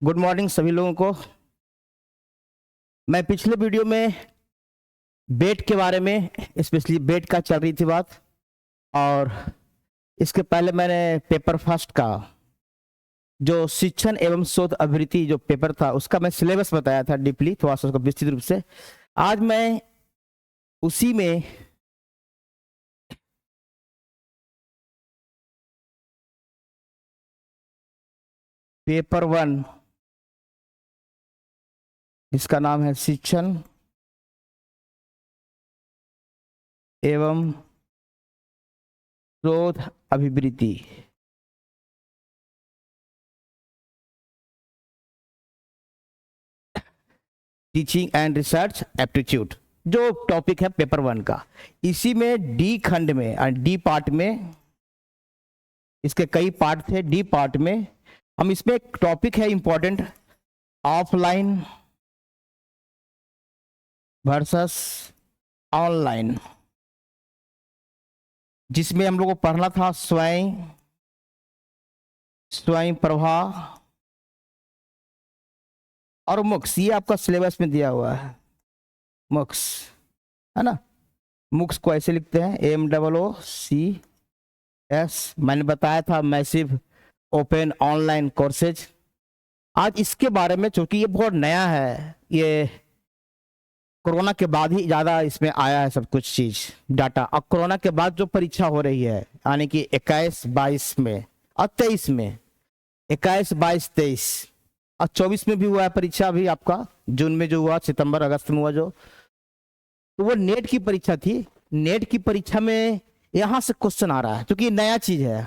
Good morning सभी लोगों को। मैं पिछले वीडियो में बेट के बारे में, स्पेशली बेट का चल रही थी बात, और इसके पहले मैंने पेपर फर्स्ट का जो शिक्षण एवं शोध अभिवृत्ति जो पेपर था उसका मैं सिलेबस बताया था डीपली, थोड़ा सा उसको विस्तृत रूप से। आज मैं उसी में पेपर वन, इसका नाम है शिक्षण एवं शोध अभिवृत्ति, टीचिंग एंड रिसर्च एप्टीट्यूड, जो टॉपिक है पेपर वन का। इसी में डी खंड में और डी पार्ट में, इसके कई पार्ट थे, डी पार्ट में हम इसमें एक टॉपिक है इंपॉर्टेंट, ऑफलाइन वर्सेस ऑनलाइन, जिसमें हम लोग को पढ़ना था स्वयं प्रभा और मुक्स। ये आपका सिलेबस में दिया हुआ है, मुक्स है ना। मुक्स को ऐसे लिखते हैं MOOCS। मैंने बताया था मैसिव ओपन ऑनलाइन कोर्सेज। आज इसके बारे में, चूंकि ये बहुत नया है, ये कोरोना के बाद ही ज्यादा इसमें आया है सब कुछ चीज डाटा। अब कोरोना के बाद जो परीक्षा हो रही है, यानी कि 21-22 में और 23 में, 21, 22, 23 और 24 में भी हुआ है परीक्षा। अभी आपका जून में जो हुआ, सितंबर अगस्त में हुआ जो, तो वो नेट की परीक्षा थी। नेट की परीक्षा में यहां से क्वेश्चन आ रहा है, क्योंकि नया चीज है।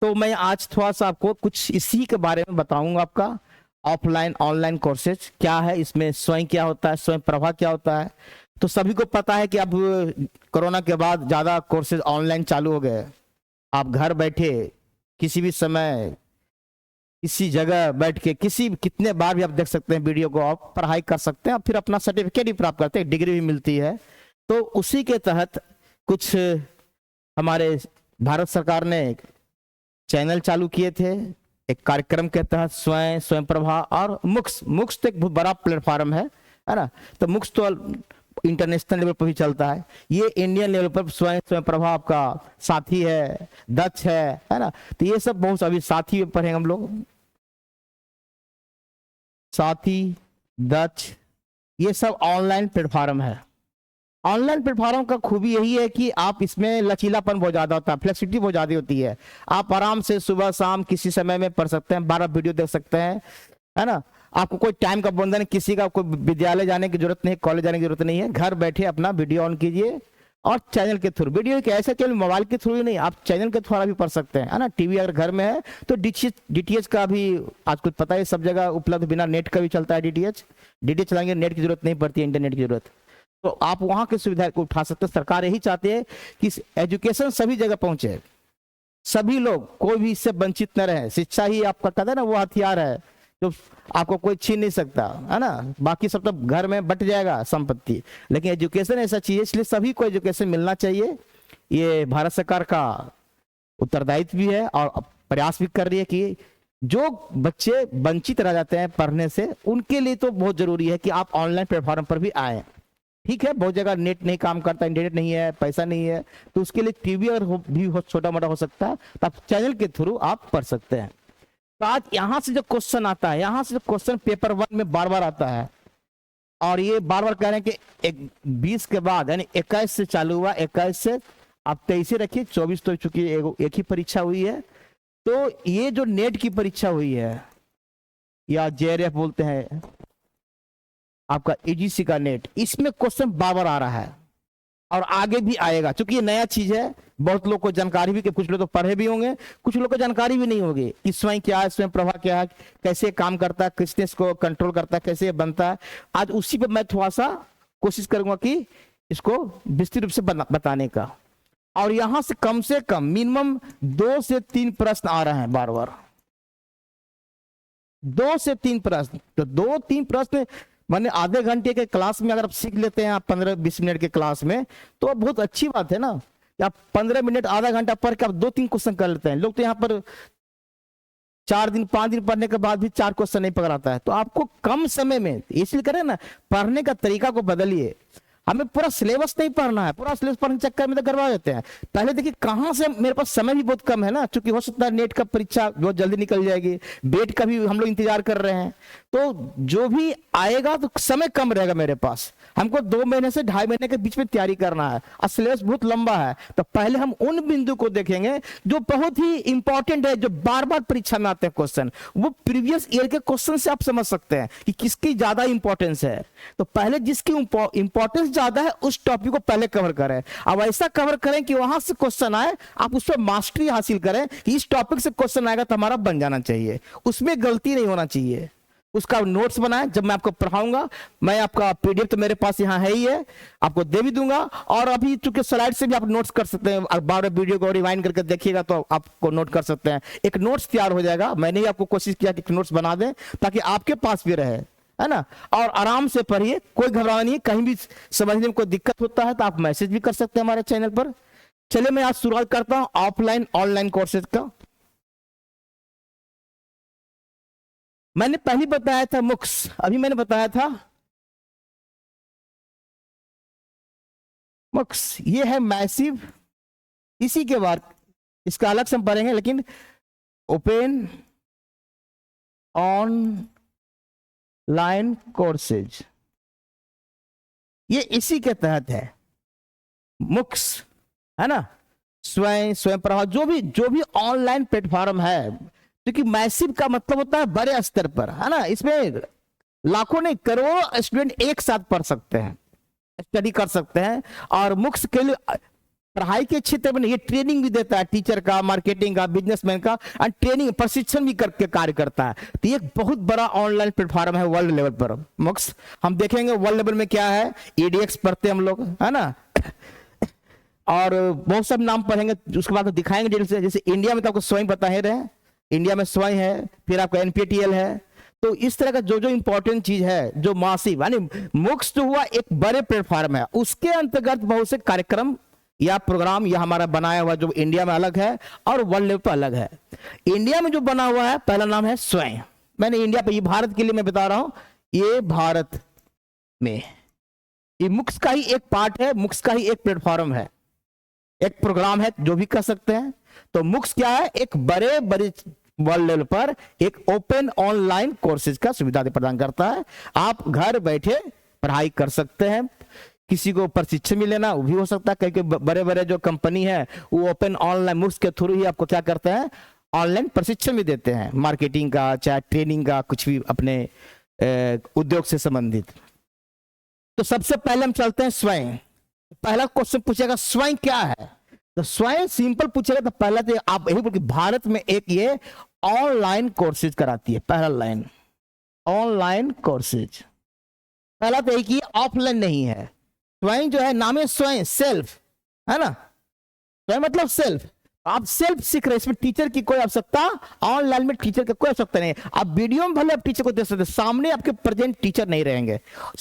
तो मैं आज थोड़ा सा आपको कुछ इसी के बारे में बताऊंगा। आपका ऑफलाइन ऑनलाइन कोर्सेज क्या है, इसमें स्वयं क्या होता है, स्वयं प्रभा क्या होता है। तो सभी को पता है कि अब कोरोना के बाद ज्यादा कोर्सेज ऑनलाइन चालू हो गए। आप घर बैठे किसी भी समय किसी जगह बैठ के कितने बार भी आप देख सकते हैं वीडियो को, आप पढ़ाई कर सकते हैं, फिर अपना सर्टिफिकेट भी प्राप्त करते हैं, डिग्री भी मिलती है। तो उसी के तहत कुछ हमारे भारत सरकार ने चैनल चालू किए थे एक कार्यक्रम के तहत, स्वयं प्रभा और मुक्स तो एक बहुत बड़ा प्लेटफॉर्म है ना। तो मुक्स तो इंटरनेशनल लेवल पर भी चलता है, ये इंडियन लेवल पर स्वयं प्रभा आपका साथी है, दक्ष है ना। तो ये सब बहुत, अभी साथी पढ़ेंगे हम लोग, साथी, दक्ष, ये सब ऑनलाइन प्लेटफॉर्म है। ऑनलाइन प्लेटफॉर्म का खूबी यही है कि आप इसमें लचीलापन बहुत ज्यादा होता है, फ्लेक्सिबिलिटी बहुत ज्यादा होती है। आप आराम से सुबह शाम किसी समय में पढ़ सकते हैं, 12 वीडियो देख सकते हैं, है ना। आपको कोई टाइम का बंधन, किसी का कोई विद्यालय जाने की जरूरत नहीं, कॉलेज जाने की जरूरत नहीं है। घर बैठे अपना वीडियो ऑन कीजिए और चैनल के थ्रू, वीडियो ऐसे केवल मोबाइल के थ्रू ही नहीं, आप चैनल के द्वारा भी पढ़ सकते हैं, है ना। टीवी अगर घर में है तो DTH का भी आज कुछ पता है, सब जगह उपलब्ध, बिना नेट का भी चलता है DTH चलाएंगे, नेट की जरूरत नहीं पड़ती है, इंटरनेट की जरूरत। तो आप वहां की सुविधा को उठा सकते हैं। सरकार यही चाहती है कि एजुकेशन सभी जगह पहुंचे, सभी लोग, कोई भी इससे वंचित न रहे। शिक्षा ही आपका कहते हैं ना वो हथियार है जो आपको कोई छीन नहीं सकता, है ना। बाकी सब तो घर में बट जाएगा संपत्ति, लेकिन एजुकेशन ऐसा चीज है, इसलिए सभी को एजुकेशन मिलना चाहिए। ये भारत सरकार का उत्तरदायित्व भी है और प्रयास भी कर रही है कि जो बच्चे वंचित रह जाते हैं पढ़ने से, उनके लिए तो बहुत जरूरी है कि आप ऑनलाइन प्लेटफॉर्म पर भी आए। ठीक है, बहुत जगह नेट नहीं काम करता, इंटरनेट नहीं है, पैसा नहीं है, तो उसके लिए टीवी अगर भी छोटा मोटा हो सकता है, तो आप चैनल के थ्रू आप पढ़ सकते हैं। तो आज यहां से जो क्वेश्चन आता है, यहां से जो क्वेश्चन पेपर वन में बार बार आता है, और ये बार बार कह रहे हैं कि 20 के बाद, यानी 21 से चालू हुआ, 21 से आप 23 रखिए, 24 तो चूंकि एक ही परीक्षा हुई है। तो ये जो नेट की परीक्षा हुई है, या JRF बोलते हैं आपका, AGC का नेट, इसमें क्वेश्चन बार बार आ रहा है और आगे भी आएगा, क्योंकि ये नया चीज है। बहुत लोग को जानकारी भी, कुछ लोग तो पढ़े भी होंगे, कुछ लोग को जानकारी भी नहीं होगी कि स्वयं क्या है, स्वयं प्रभा क्या है, कैसे काम करता है, किसने इसको कंट्रोल करता है, कैसे बनता है। आज उसी पे मैं थोड़ा सा कोशिश करूंगा कि इसको विस्तृत रूप से बताने का। और यहां से कम मिनिमम 2 से 3 प्रश्न आ रहे हैं बार बार, 2 से 3 प्रश्न। तो 2-3 प्रश्न माने आधे घंटे के क्लास में अगर आप सीख लेते हैं, आप 15-20 मिनट के क्लास में, तो बहुत अच्छी बात है ना। आप 15 मिनट आधा घंटा पढ़ के आप 2-3 क्वेश्चन कर लेते हैं। लोग तो यहाँ पर 4 दिन 5 दिन पढ़ने के बाद भी 4 क्वेश्चन नहीं पकड़ाता है। तो आपको कम समय में, इसलिए करें ना, पढ़ने का तरीका को बदलिए। हमें पूरा सिलेबस नहीं पढ़ना है, पूरा सिलेबस पढ़ने के चक्कर में तो करवा देते हैं। पहले देखिए कहां से, मेरे पास समय भी बहुत कम है ना, क्योंकि हो सकता है नेट का परीक्षा बहुत जल्दी निकल जाएगी, बेट का भी हम लोग इंतजार कर रहे हैं, तो जो भी आएगा तो समय कम रहेगा मेरे पास। हमको 2 महीने से 2.5 महीने के बीच में तैयारी करना है और सिलेबस बहुत लंबा है। तो पहले हम उन बिंदु को देखेंगे जो बहुत ही इंपॉर्टेंट है, जो बार बार परीक्षा में आते हैं क्वेश्चन, वो प्रीवियस ईयर के क्वेश्चन से आप समझ सकते हैं कि किसकी ज्यादा इंपॉर्टेंस है। तो पहले जिसकी इंपॉर्टेंस ज्यादा है उस टॉपिक को पहले कवर करें। अब ऐसा कवर करें कि वहां से क्वेश्चन आए, आप उस पर मास्टरी हासिल करें कि इस टॉपिक से क्वेश्चन आएगा तो हमारा बन जाना चाहिए, उसमें गलती नहीं होना चाहिए। उसका नोट्स बनाएं, जब मैं आपको पढ़ाऊंगा, मैं आपका पीडीएफ तो मेरे पास यहाँ है ही है, आपको दे भी दूंगा, और अभी चूंकि स्लाइड से भी आप नोट्स कर सकते हैं, और बार वीडियो को रिवाइंड करके देखिएगा तो आपको नोट कर सकते हैं। एक नोट्स तैयार हो जाएगा। मैंने ही आपको कोशिश किया कि नोट्स बना दें ताकि आपके पास भी रहे, है ना, और आराम से पढ़िए, कोई घबराना नहीं है। कहीं भी समझने में कोई दिक्कत होता है तो आप मैसेज भी कर सकते हैं हमारे चैनल पर। चलिए मैं आज शुरुआत करता हूं ऑफलाइन ऑनलाइन कोर्सेज का। मैंने पहले बताया था मुक्स, अभी मैंने बताया था मुक्स, ये है मैसिव, इसी के बाद इसका अलग से हम पढ़ेंगे, लेकिन ओपन ऑनलाइन कोर्सेज ये इसी के तहत है। मुक्स, है ना, स्वयं प्रभा, जो भी ऑनलाइन प्लेटफॉर्म है, क्योंकि मैसिव का मतलब होता है बड़े स्तर पर, है ना, इसमें लाखों नहीं करोड़ों स्टूडेंट एक साथ पढ़ सकते हैं, स्टडी कर सकते हैं। और मुक्स के लिए पढ़ाई के क्षेत्र में ये ट्रेनिंग भी देता है, टीचर का, मार्केटिंग का, बिजनेसमैन का, और ट्रेनिंग प्रशिक्षण भी करके कार्य करता है। तो ये बहुत बड़ा ऑनलाइन प्लेटफॉर्म है वर्ल्ड लेवल पर मुक्स। हम देखेंगे वर्ल्ड लेवल में क्या है, EDX पढ़ते हैं हम लोग, है ना, और बहुत सब नाम पढ़ेंगे, उसके बाद तो दिखाएंगे डिटेल से। जैसे इंडिया में तो आपको स्वयं बता ही रहे, इंडिया में स्वयं है, फिर आपका NPTEL है। तो इस तरह का जो इंपॉर्टेंट चीज है, जो मासिव, यानी मुक्स जो हुआ एक बड़े प्लेटफॉर्म है, उसके अंतर्गत बहुत से कार्यक्रम या प्रोग्राम या हमारा बनाया हुआ जो इंडिया में अलग है और वर्ल्ड लेवल पर अलग है। इंडिया में जो बना हुआ है, पहला नाम है स्वयं। मैंने इंडिया पे, ये भारत के लिए मैं बता रहा हूं, ये भारत में ये मुक्स का ही एक पार्ट है, मुक्स का ही एक प्लेटफॉर्म है, एक प्रोग्राम है, जो भी कर सकते हैं। तो मुक्स क्या है, एक बड़े वर्ल्ड लेवल पर एक ओपन ऑनलाइन कोर्सेज का सुविधा प्रदान करता है। आप घर बैठे पढ़ाई कर सकते हैं, किसी को प्रशिक्षण भी लेना वो भी हो सकता है, क्योंकि बड़े बड़े जो कंपनी है वो ओपन ऑनलाइन मुक्स के थ्रू ही आपको क्या करते हैं, ऑनलाइन प्रशिक्षण भी देते हैं, मार्केटिंग का, चाहे ट्रेनिंग का, कुछ भी अपने उद्योग से संबंधित। तो सबसे पहले हम चलते हैं स्वयं। पहला क्वेश्चन पूछेगा स्वयं क्या है, तो स्वयं सिंपल पूछेगा तो पहला तो आप यही बोल, भारत में एक ये ऑनलाइन कोर्सेज कराती है, पहला लाइन ऑनलाइन कोर्सेज। पहला तो एक ये ऑफलाइन नहीं है, स्वयं जो है नाम है स्वयं, सेल्फ, है ना, स्वयं मतलब सेल्फ। आप सेल्फ सीख रहे हैं, इसमें टीचर की कोई आवश्यकता, ऑनलाइन में टीचर की कोई आवश्यकता नहीं है। आप वीडियो में भले आप टीचर को देख सकते हैं, सामने आपके प्रेजेंट टीचर नहीं रहेंगे,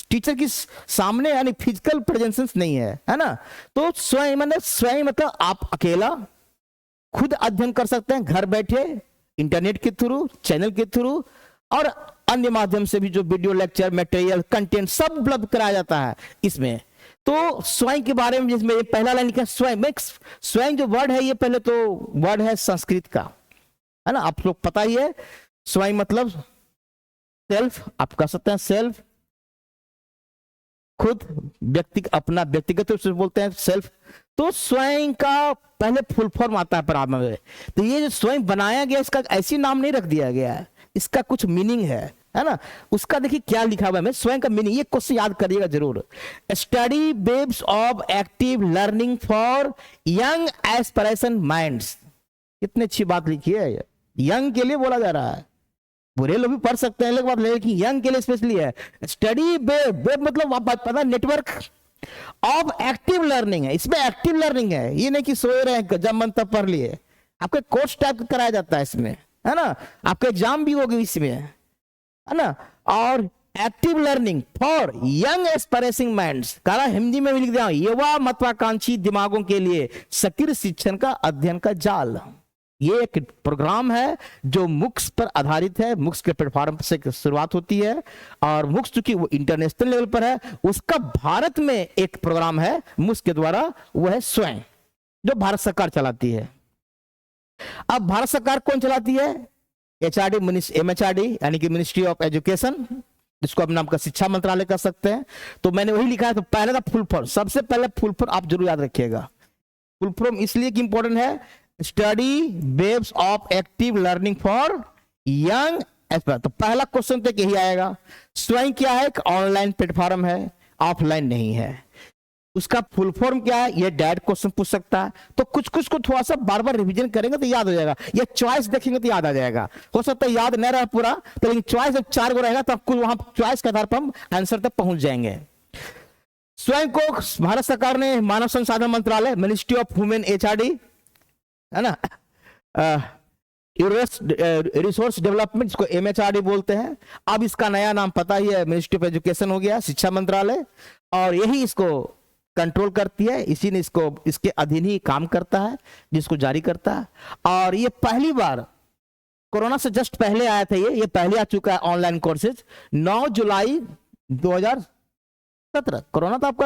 टीचर की सामने यानी फिजिकल प्रेजेंस नहीं है ना। तो स्वयं मतलब आप अकेला खुद अध्ययन कर सकते हैं, घर बैठे, इंटरनेट के थ्रू, चैनल के थ्रू, और अन्य माध्यम से भी जो वीडियो लेक्चर मटेरियल कंटेंट सब उपलब्ध कराया जाता है इसमें। तो स्वयं के बारे में जिसमें पहला लाइन लिखा है स्वयं, स्वयं जो वर्ड है ये पहले तो वर्ड है संस्कृत का, है ना, आप लोग पता ही है। स्वयं मतलब सेल्फ, आप कह सकते हैं सेल्फ, खुद, अपना व्यक्तिगत रूप से बोलते हैं सेल्फ। तो स्वयं का पहले फुल फॉर्म आता है प्रारंभ में। तो ये जो स्वयं बनाया गया, इसका ऐसी नाम नहीं रख दिया गया है, इसका कुछ मीनिंग है ना। उसका देखिए क्या लिखा हुआ है, स्वयं का मीनिंग, ये क्वेश्चन याद करिएगा जरूर। Study webs of active learning for young aspiration minds. कितनी अच्छी बात लिखी है, यंग के लिए बोला जा रहा है, बुरे लोग भी पढ़ सकते हैं लेकिन यंग के लिए स्पेशली है। स्टडी वेब मतलब आप पता, नेटवर्क ऑफ एक्टिव लर्निंग है, इसमें एक्टिव लर्निंग है, ये नहीं कि सोए रहे जब मन तब पढ़ लिए। आपके कोर्स टाइप कराया जाता है इसमें, है ना, आपके एग्जाम भी होगी इसमें, है ना। और active learning for young aspirating minds, कहा हिंदी में भी लिख दिया, युवा महत्वाकांक्षी दिमागों के लिए सक्रिय शिक्षण का अध्ययन का जाल। ये एक प्रोग्राम है जो मुक्स पर आधारित है, मुक्स के प्लेटफॉर्म से शुरुआत होती है, और मुक्स चूंकि वो इंटरनेशनल लेवल पर है, उसका भारत में एक प्रोग्राम है मुक्स के द्वारा, वो है स्वयं, जो भारत सरकार चलाती है। अब भारत सरकार कौन चलाती है? एचआरडी, एमएचआरडी यानी कि मिनिस्ट्री ऑफ एजुकेशन, जिसको आप नाम का शिक्षा मंत्रालय कर सकते हैं। तो मैंने वही लिखा है, तो पहले का फुल फॉर्म, सबसे पहले फुल फॉर्म आप जरूर याद रखिएगा। फुल फॉर्म इसलिए कि इंपॉर्टेंट है, study webs of active learning for young expert. तो पहला क्वेश्चन तक यही आएगा। स्वयं क्या है? एक ऑनलाइन प्लेटफॉर्म है, ऑफलाइन नहीं है। उसका फुल फॉर्म क्या है? ये डायरेक्ट क्वेश्चन पूछ सकता है, तो कुछ कुछ को थोड़ा सा बार बार रिवीजन करेंगे तो याद हो जाएगा, या चॉइस देखेंगे तो याद आ जाएगा। हो सकता है याद नहीं रहा पूरा, तो लेकिन चॉइस जब 4 को रहेगा तो आपको वहां चॉइस के आधार पर हम आंसर तक पहुंच जाएंगे। स्वयं को भारत सरकार ने मानव संसाधन मंत्रालय, मिनिस्ट्री ऑफ ह्यूमन एचआरडी, है ना, रिसोर्स डेवलपमेंट, जिसको एमएचआरडी बोलते हैं। अब इसका नया नाम पता ही है, मिनिस्ट्री ऑफ एजुकेशन हो गया, शिक्षा मंत्रालय, और यही इसको कंट्रोल करती है, इसी ने इसको, इसके अधीन ही काम करता है, जिसको जारी करता है। और ये पहली बार कोरोना से जस्ट पहले आया था, ये पहले आ चुका है ऑनलाइन कोर्सेज 9 जुलाई 2017। कोरोना तो आपका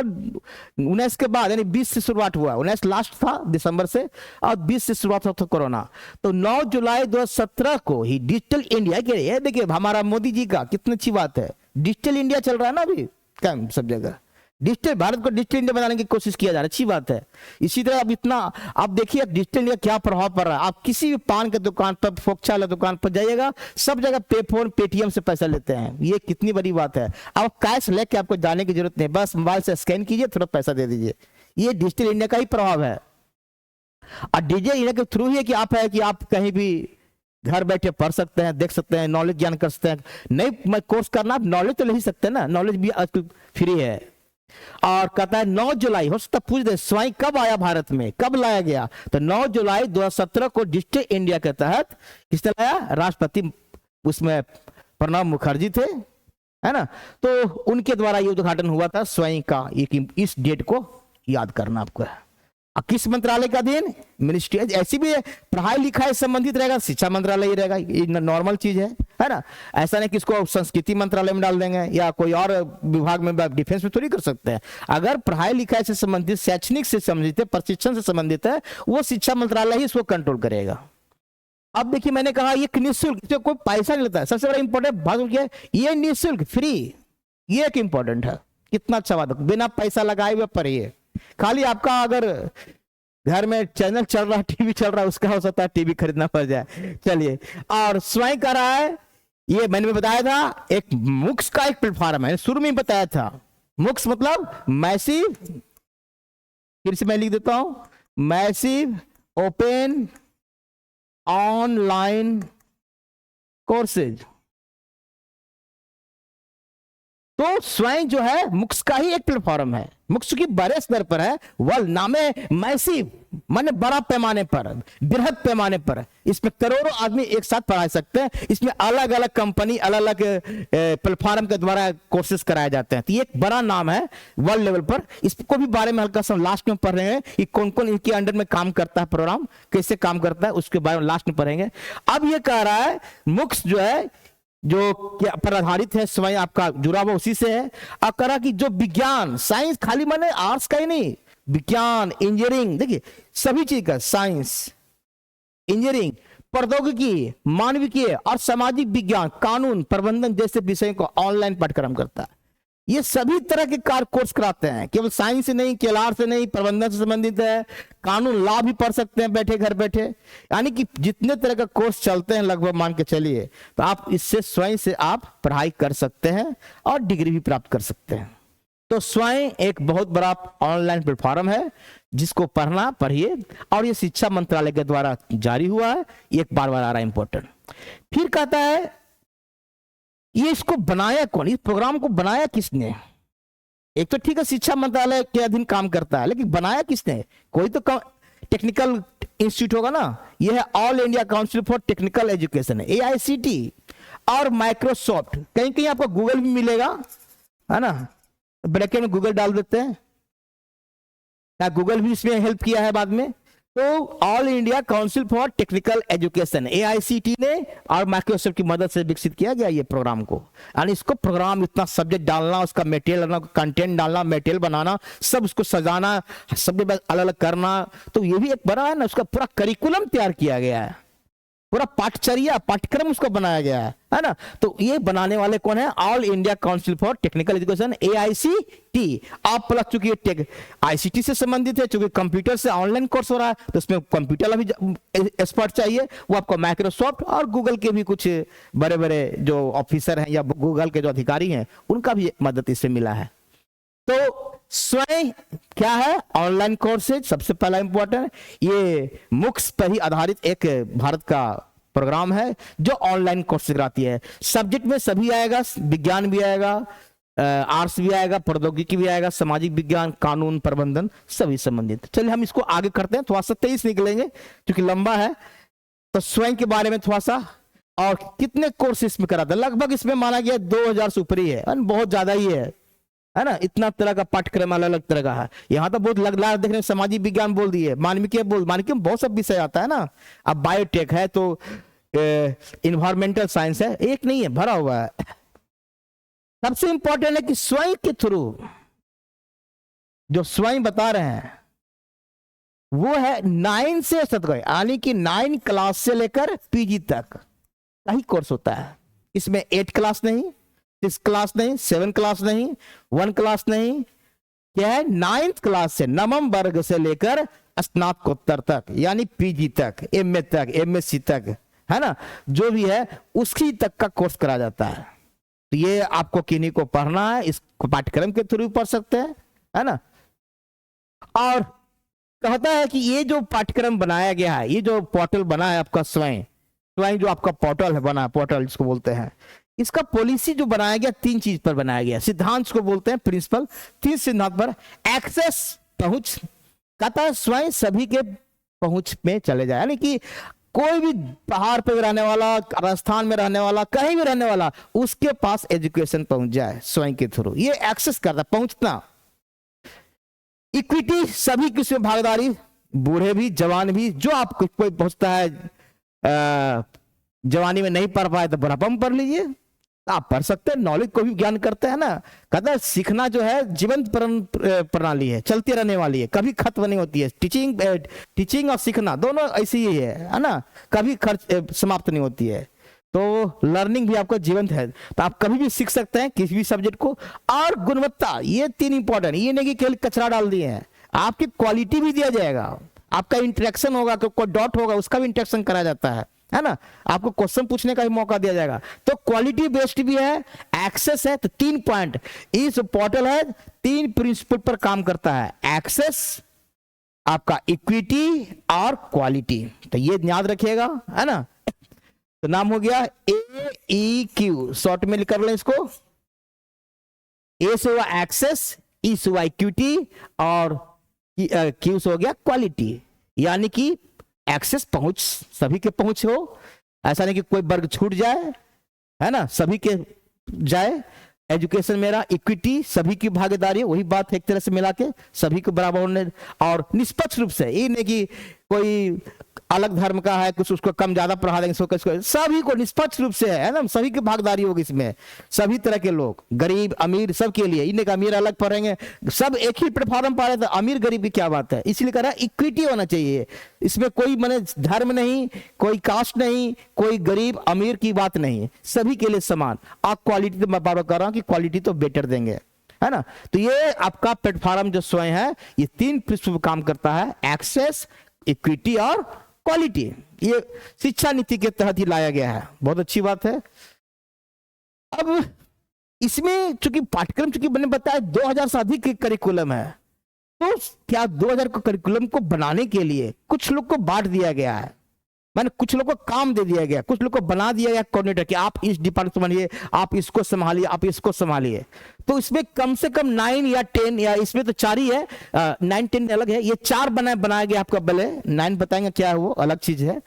19 के बाद, यानी 20 से शुरुआत हुआ, 19 लास्ट था दिसंबर से, और 20 से शुरुआत हुआ था कोरोना। तो 9 जुलाई 2017 को ही डिजिटल इंडिया के, ये देखिए हमारा मोदी जी का कितनी अच्छी बात है, डिजिटल इंडिया चल रहा है ना अभी क्या सब जगह, डिजिटल भारत को डिजिटल इंडिया बनाने की कोशिश किया जा रहा है, अच्छी बात है। इसी तरह अब इतना आप देखिए डिजिटल इंडिया क्या प्रभाव पड़ रहा है। आप किसी भी पान के दुकान पर, फोक्चा वाला दुकान पर जाइएगा, सब जगह पे फोन, पेटीएम से पैसा लेते हैं। ये कितनी बड़ी बात है। अब कैश लेके आपको जाने की जरूरत नहीं, बस मोबाइल से स्कैन कीजिए, थोड़ा पैसा दे दीजिए। ये डिजिटल इंडिया का ही प्रभाव है। और डिजिटल इंडिया के थ्रू ही है कि आप कहीं भी घर बैठे पढ़ सकते हैं, देख सकते हैं, नॉलेज ज्ञान कर सकते हैं। नहीं कोर्स करना, आप नॉलेज तो ले ही सकते हैं ना, नॉलेज भी आजकल फ्री है। और कहता है 9 जुलाई, हो सकता पूछ दे स्वयं कब आया भारत में, कब लाया गया? तो 9 जुलाई 2017 को डिजिटल इंडिया के तहत किसने लाया? राष्ट्रपति, उसमें प्रणब मुखर्जी थे, है ना, तो उनके द्वारा ये उद्घाटन हुआ था स्वयं का। इस डेट को याद करना आपको है। किस मंत्रालय का अधीन? मिनिस्ट्री। ऐसी भी पढ़ाई लिखाई संबंधित रहेगा, शिक्षा मंत्रालय ही रहेगा, ये नॉर्मल चीज है ना। ऐसा नहीं कि इसको संस्कृति मंत्रालय में डाल देंगे या कोई और विभाग में, डिफेंस में थोड़ी कर सकते हैं। अगर पढ़ाई लिखाई से संबंधित, शैक्षणिक से संबंधित है, प्रशिक्षण से संबंधित है, वो शिक्षा मंत्रालय ही इसको कंट्रोल करेगा। अब देखिए मैंने कहा ये निःशुल्क, कोई पैसा नहीं लेता है। सबसे बड़ा इंपॉर्टेंट भाग क्या है, ये निःशुल्क, फ्री। ये एक इंपॉर्टेंट है, कितना अच्छा बात है, बिना पैसा लगाए हुए पढ़िए। खाली आपका अगर घर में चैनल चल रहा है, टीवी चल रहा है, उसका हो सकता है टीवी खरीदना पड़ जाए। चलिए, और स्वयं कर रहा है, ये मैंने बताया था, एक मुक्स का एक प्लेटफॉर्म है, शुरू में बताया था। मुक्स मतलब मैसिव, फिर से मैं लिख देता हूं, मैसिव ओपन ऑनलाइन कोर्सेज। तो स्वयं जो है मुक्स का ही एक प्लेटफॉर्म है। मुक्स की बड़े स्तर पर है, वर्ल्ड नाम है मैसिव, माने बड़ा पैमाने पर, बृहद पैमाने पर। इसमें करोड़ों आदमी एक साथ पढ़ा सकते हैं। इसमें अलग अलग कंपनी, अलग अलग प्लेटफॉर्म के द्वारा कोर्सेज कराए जाते हैं। तो ये एक बड़ा नाम है वर्ल्ड लेवल पर। इसको भी बारे में हल्का सा लास्ट में पढ़ रहे हैं कि कौन कौन इनके अंडर में काम करता है, प्रोग्राम कैसे काम करता है, उसके बारे में लास्ट में पढ़ेंगे। अब ये कह रहा है मुक्स जो है, जो क्या पर आधारित है, स्वयं आपका जुड़ा हुआ उसी से है। अब करा कि जो विज्ञान, साइंस, खाली माने आर्ट्स का ही नहीं, विज्ञान, इंजीनियरिंग, देखिए सभी चीज का, साइंस, इंजीनियरिंग, प्रौद्योगिकी, मानविकीय और सामाजिक विज्ञान, कानून, प्रबंधन जैसे विषयों को ऑनलाइन पाठ्यक्रम करता है। ये सभी तरह के कार कोर्स कराते हैं, केवल साइंस से नहीं, केवल आर्ट्स से नहीं, प्रबंधन से संबंधित है, कानून, लॉ भी पढ़ सकते हैं बैठे घर बैठे। यानी कि जितने तरह का कोर्स चलते हैं लगभग मान के चलिए, तो आप इससे स्वयं से आप पढ़ाई कर सकते हैं और डिग्री भी प्राप्त कर सकते हैं। तो स्वयं एक बहुत बड़ा ऑनलाइन प्लेटफॉर्म है, जिसको पढ़ना पढ़िए, और ये शिक्षा मंत्रालय के द्वारा जारी हुआ है। एक बार बार आ रहा है इंपॉर्टेंट। फिर कहता है ये इसको बनाया कौन, इस प्रोग्राम को बनाया किसने? एक तो ठीक है शिक्षा मंत्रालय के अधीन काम करता है, लेकिन बनाया किसने? कोई तो टेक्निकल इंस्टीट्यूट होगा ना। यह है all India council for technical education, AICT, और माइक्रोसॉफ्ट। कहीं कहीं आपको गूगल भी मिलेगा, है ना, ब्रैकेट में गूगल डाल देते हैं, क्या गूगल भी इसमें हेल्प किया है बाद में। तो all India council for technical education AICTE ने और माइक्रोसॉफ्ट की मदद से विकसित किया गया ये प्रोग्राम को। यानी इसको प्रोग्राम इतना सब्जेक्ट डालना, उसका मटेरियल डालना, कंटेंट डालना, मटेरियल बनाना, सब उसको सजाना, सब अलग अलग करना, तो ये भी एक बड़ा है ना, उसका पूरा करिकुलम तैयार किया गया है, पूरा पाठचर्या पाठ्यक्रम उसको बनाया गया है ना। तो ये बनाने वाले कौन है? All India council for technical education AICTE। आप प्लस चूंकि टेक ICT से संबंधित है, चूंकि कंप्यूटर से ऑनलाइन कोर्स हो रहा है, तो उसमें कंप्यूटर भी एक्सपर्ट चाहिए, वो आपको माइक्रोसॉफ्ट और गूगल के भी कुछ बड़े बड़े जो ऑफिसर हैं या गूगल के जो अधिकारी हैं उनका भी मदद इससे मिला है। तो स्वयं क्या है? ऑनलाइन कोर्सेज सबसे पहला इंपॉर्टेंट, ये MOOCs पर ही आधारित एक भारत का प्रोग्राम है जो ऑनलाइन कोर्स कराती है। सब्जेक्ट में सभी आएगा, विज्ञान भी आएगा, आर्ट्स भी आएगा, प्रौद्योगिकी भी आएगा, सामाजिक विज्ञान, कानून, प्रबंधन, सभी संबंधित। चलिए हम इसको आगे करते हैं, थोड़ा सा तेज निकलेंगे क्योंकि लंबा है। तो स्वयं के बारे में थोड़ा सा, और कितने कोर्स इसमें कराते हैं? लगभग इसमें माना गया 2000 से ऊपर ही है, बहुत ज्यादा ही है ना। इतना तरह का पाठ्यक्रम अलग अलग तरह का है। यहाँ तो बहुत लग रहा देखने, सामाजिक विज्ञान बोल दिए, मानविकी में बहुत सब विषय आता है ना। अब बायोटेक है तो इन्वायरमेंटल साइंस है, एक नहीं है, भरा हुआ है। सबसे इंपॉर्टेंट है कि स्वयं के थ्रू जो स्वयं बता रहे हैं वो है 9 से तक, यानी कि 9 क्लास से लेकर PG तक का ही कोर्स होता है। इसमें 8 क्लास नहीं, 6 क्लास नहीं, 7 क्लास नहीं, 1 क्लास नहीं, क्या है? 9th क्लास से, नवम वर्ग से लेकर स्नातकोत्तर तक, यानी PG तक, MA तक, MSc तक, है ना, जो भी है उसकी तक का कोर्स करा जाता है। तो ये आपको किन्हीं को पढ़ना है, इस पाठ्यक्रम के थ्रू पढ़ सकते हैं, है ना। और कहता है कि ये जो पाठ्यक्रम बनाया गया है, ये जो पोर्टल बना है आपका स्वयं जो आपका पोर्टल है बना, पोर्टल जिसको बोलते हैं, इसका पॉलिसी जो बनाया गया 3 चीज पर बनाया गया। सिद्धांत को बोलते हैं प्रिंसिपल, 3 सिद्धांत पर। एक्सेस, पहुंच, कहता है स्वयं सभी के पहुंच में चले जाए, यानी कि कोई भी पहाड़ पे रहने वाला, राजस्थान में रहने वाला, कहीं भी रहने वाला, उसके पास एजुकेशन पहुंच जाए स्वयं के थ्रू। ये एक्सेस करता है, पहुंचना। इक्विटी, सभी की उसमें भागीदारी, बूढ़े भी जवान भी, जो आपको कोई पहुंचता है जवानी में नहीं पढ़ पाए तो बुढ़ापा में पढ़ लीजिए, आप पढ़ सकते हैं, नॉलेज को भी ज्ञान करते हैं ना। कहता है सीखना जो है जीवंत प्रणाली है, चलती रहने वाली है, कभी खत्म नहीं होती है। टीचिंग और सीखना दोनों ऐसी ही है ना, कभी खर्च समाप्त नहीं होती है। तो लर्निंग भी आपका जीवंत है, तो आप कभी भी सीख सकते हैं किसी भी सब्जेक्ट को। और गुणवत्ता, ये 3 इंपॉर्टेंट, ये नहीं कि केवल कचरा डाल दिए हैं, आपकी क्वालिटी भी दिया जाएगा, आपका इंटरेक्शन होगा, कोई डॉट होगा उसका भी इंटरेक्शन कराया जाता है ना, आपको क्वेश्चन पूछने का भी मौका दिया जाएगा। तो क्वालिटी बेस्ड भी है, एक्सेस है। तो 3 पॉइंट इस पोर्टल है, 3 प्रिंसिपल पर काम करता है, एक्सेस, आपका इक्विटी और क्वालिटी। तो ये याद रखिएगा, है ना। तो नाम हो गया AEQ, शॉर्ट में कर लें इसको। ए से हुआ एक्सेस, ई से हुआ इक्विटी, और क्यू से हो गया क्वालिटी। यानी कि एक्सेस, पहुंच, सभी के पहुंच हो, ऐसा नहीं कि कोई वर्ग छूट जाए, है ना, सभी के जाए एजुकेशन मेरा। इक्विटी, सभी की भागीदारी, वही बात है एक तरह से मिला के सभी को बराबर होने, और निष्पक्ष रूप से, ये नहीं कि कोई अलग धर्म का है कुछ उसको कम ज्यादा पढ़ा देंगे, सभी को निष्पक्ष रूप से है ना, सभी की भागीदारी होगी इसमें, सभी तरह के लोग, गरीब अमीर सबके लिए। इन्हें अमीर अलग पढ़ेंगे, सब एक ही प्लेटफॉर्म पा रहे, तो अमीर गरीब की क्या बात है। इसलिए कह रहा है इक्विटी होना चाहिए, इसमें कोई माने धर्म नहीं, कोई कास्ट नहीं, कोई गरीब अमीर की बात नहीं, सभी के लिए समान। आप क्वालिटी तो मैं बार बार कर रहा हूं कि क्वालिटी तो बेटर देंगे, है ना। तो ये आपका प्लेटफॉर्म जो स्वयं है, ये 3 प्रिंसिपल काम करता है, एक्सेस, इक्विटी और क्वालिटी। ये शिक्षा नीति के तहत ही लाया गया है, बहुत अच्छी बात है। अब इसमें चूंकि पाठ्यक्रम, चूंकि मैंने बताया 2000 से अधिक करिकुलम है, तो क्या 2000 को करिकुलम को बनाने के लिए कुछ लोग को बांट दिया गया है, मैंने कुछ लोग को काम दे दिया गया, कुछ लोग को बना दिया गया कोऑर्डिनेटर कि आप इस डिपार्टमेंट संभालिए, आप इसको संभालिए, आप इसको संभालिए। तो इसमें कम से कम 9 या 10, या इसमें तो 4 ही है, 9 10 अलग है, ये 4 बनाया गया आपका, भले 9 बताएंगे क्या है वो अलग चीज है।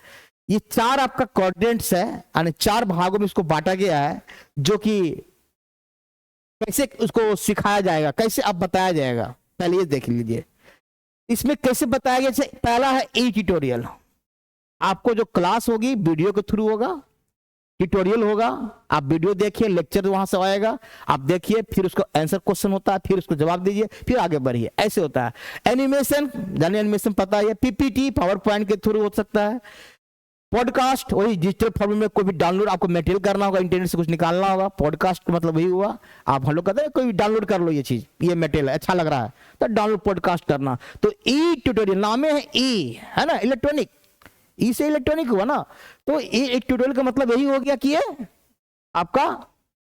ये 4 आपका कोऑर्डिनेट्स है, यानी 4 भागों में इसको बांटा गया है, जो कि कैसे उसको सिखाया जाएगा, कैसे आप बताया जाएगा, पहले ये देख लीजिए। इसमें कैसे बताया गया, जैसे पहला है ई ट्यूटोरियल। आपको जो क्लास होगी वीडियो के थ्रू होगा, ट्यूटोरियल होगा, आप वीडियो देखिए, लेक्चर वहां से आएगा, आप देखिए, फिर उसको आंसर क्वेश्चन होता है, फिर उसको जवाब दीजिए, फिर आगे बढ़िए, ऐसे होता है। एनिमेशन, जानिए एनिमेशन पता है, पीपीटी पावर पॉइंट के थ्रू हो सकता है। पॉडकास्ट, वही डिजिटल फॉर्म में कोई भी डाउनलोड, आपको मटेरियल करना होगा, इंटरनेट से कुछ निकालना होगा, पॉडकास्ट मतलब वही हुआ, आप हम लोग कहते हैं कोई डाउनलोड कर लो, ये चीज, ये मटेरियल अच्छा लग रहा है तो डाउनलोड पॉडकास्ट करना। तो ई ट्यूटोरियल नाम है, ई है ना, इलेक्ट्रॉनिक, ई से इलेक्ट्रॉनिक हुआ ना, तो एक ट्यूटोरियल का मतलब यही हो गया कि ये आपका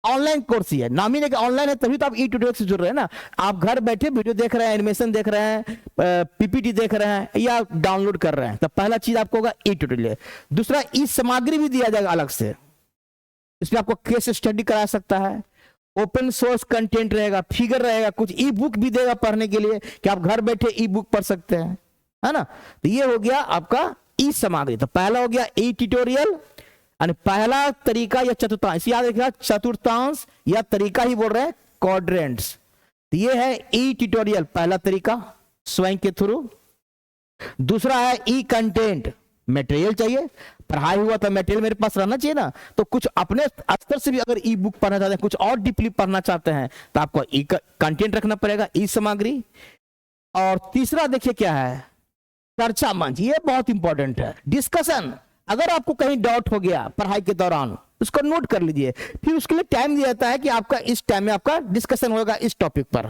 ऑनलाइन कोर्स ही है, नाम ही नहीं कि ऑनलाइन है, तभी तो आप ई ट्यूटोरियल से जुड़ रहे हैं ना। आप घर बैठे वीडियो देख रहे हैं, एनिमेशन देख रहे हैं, पीपीटी देख रहे हैं या डाउनलोड कर रहे हैं, तो पहला चीज आपको होगा ई ट्यूटोरियल। दूसरा, ई सामग्री भी दिया जाएगा अलग से, इसमें आपको केस स्टडी करा सकता है, ओपन सोर्स कंटेंट रहेगा, फिगर रहेगा, कुछ ई बुक भी देगा पढ़ने के लिए कि आप घर बैठे ई बुक पढ़ सकते हैं, है ना। तो ये हो गया आपका ई सामग्री। तो पहला हो गया ई ट्यूटोरियल, पहला तरीका या चतुर्थांश, याद रखिएगा चतुर्थांश या तरीका ही बोल रहे हैं, क्वाड्रेंट्स। तो ये है ई ट्यूटोरियल, पहला तरीका स्वयं के थ्रू। दूसरा है ई कंटेंट, मटेरियल चाहिए, पढ़ाई हुआ तो मटेरियल मेरे पास रहना चाहिए ना, तो कुछ अपने स्तर से भी अगर ई बुक पढ़ना चाहते हैं, कुछ और डीपली पढ़ना चाहते हैं, तो आपको ई कंटेंट रखना पड़ेगा, ई सामग्री। और तीसरा देखिए क्या है, चर्चा मंच, ये बहुत इंपॉर्टेंट है, डिस्कशन। अगर आपको कहीं डाउट हो गया पढ़ाई के दौरान, उसको नोट कर लीजिए, फिर उसके लिए टाइम दिया जाता है कि आपका इस टाइम में आपका डिस्कशन होगा इस टॉपिक पर,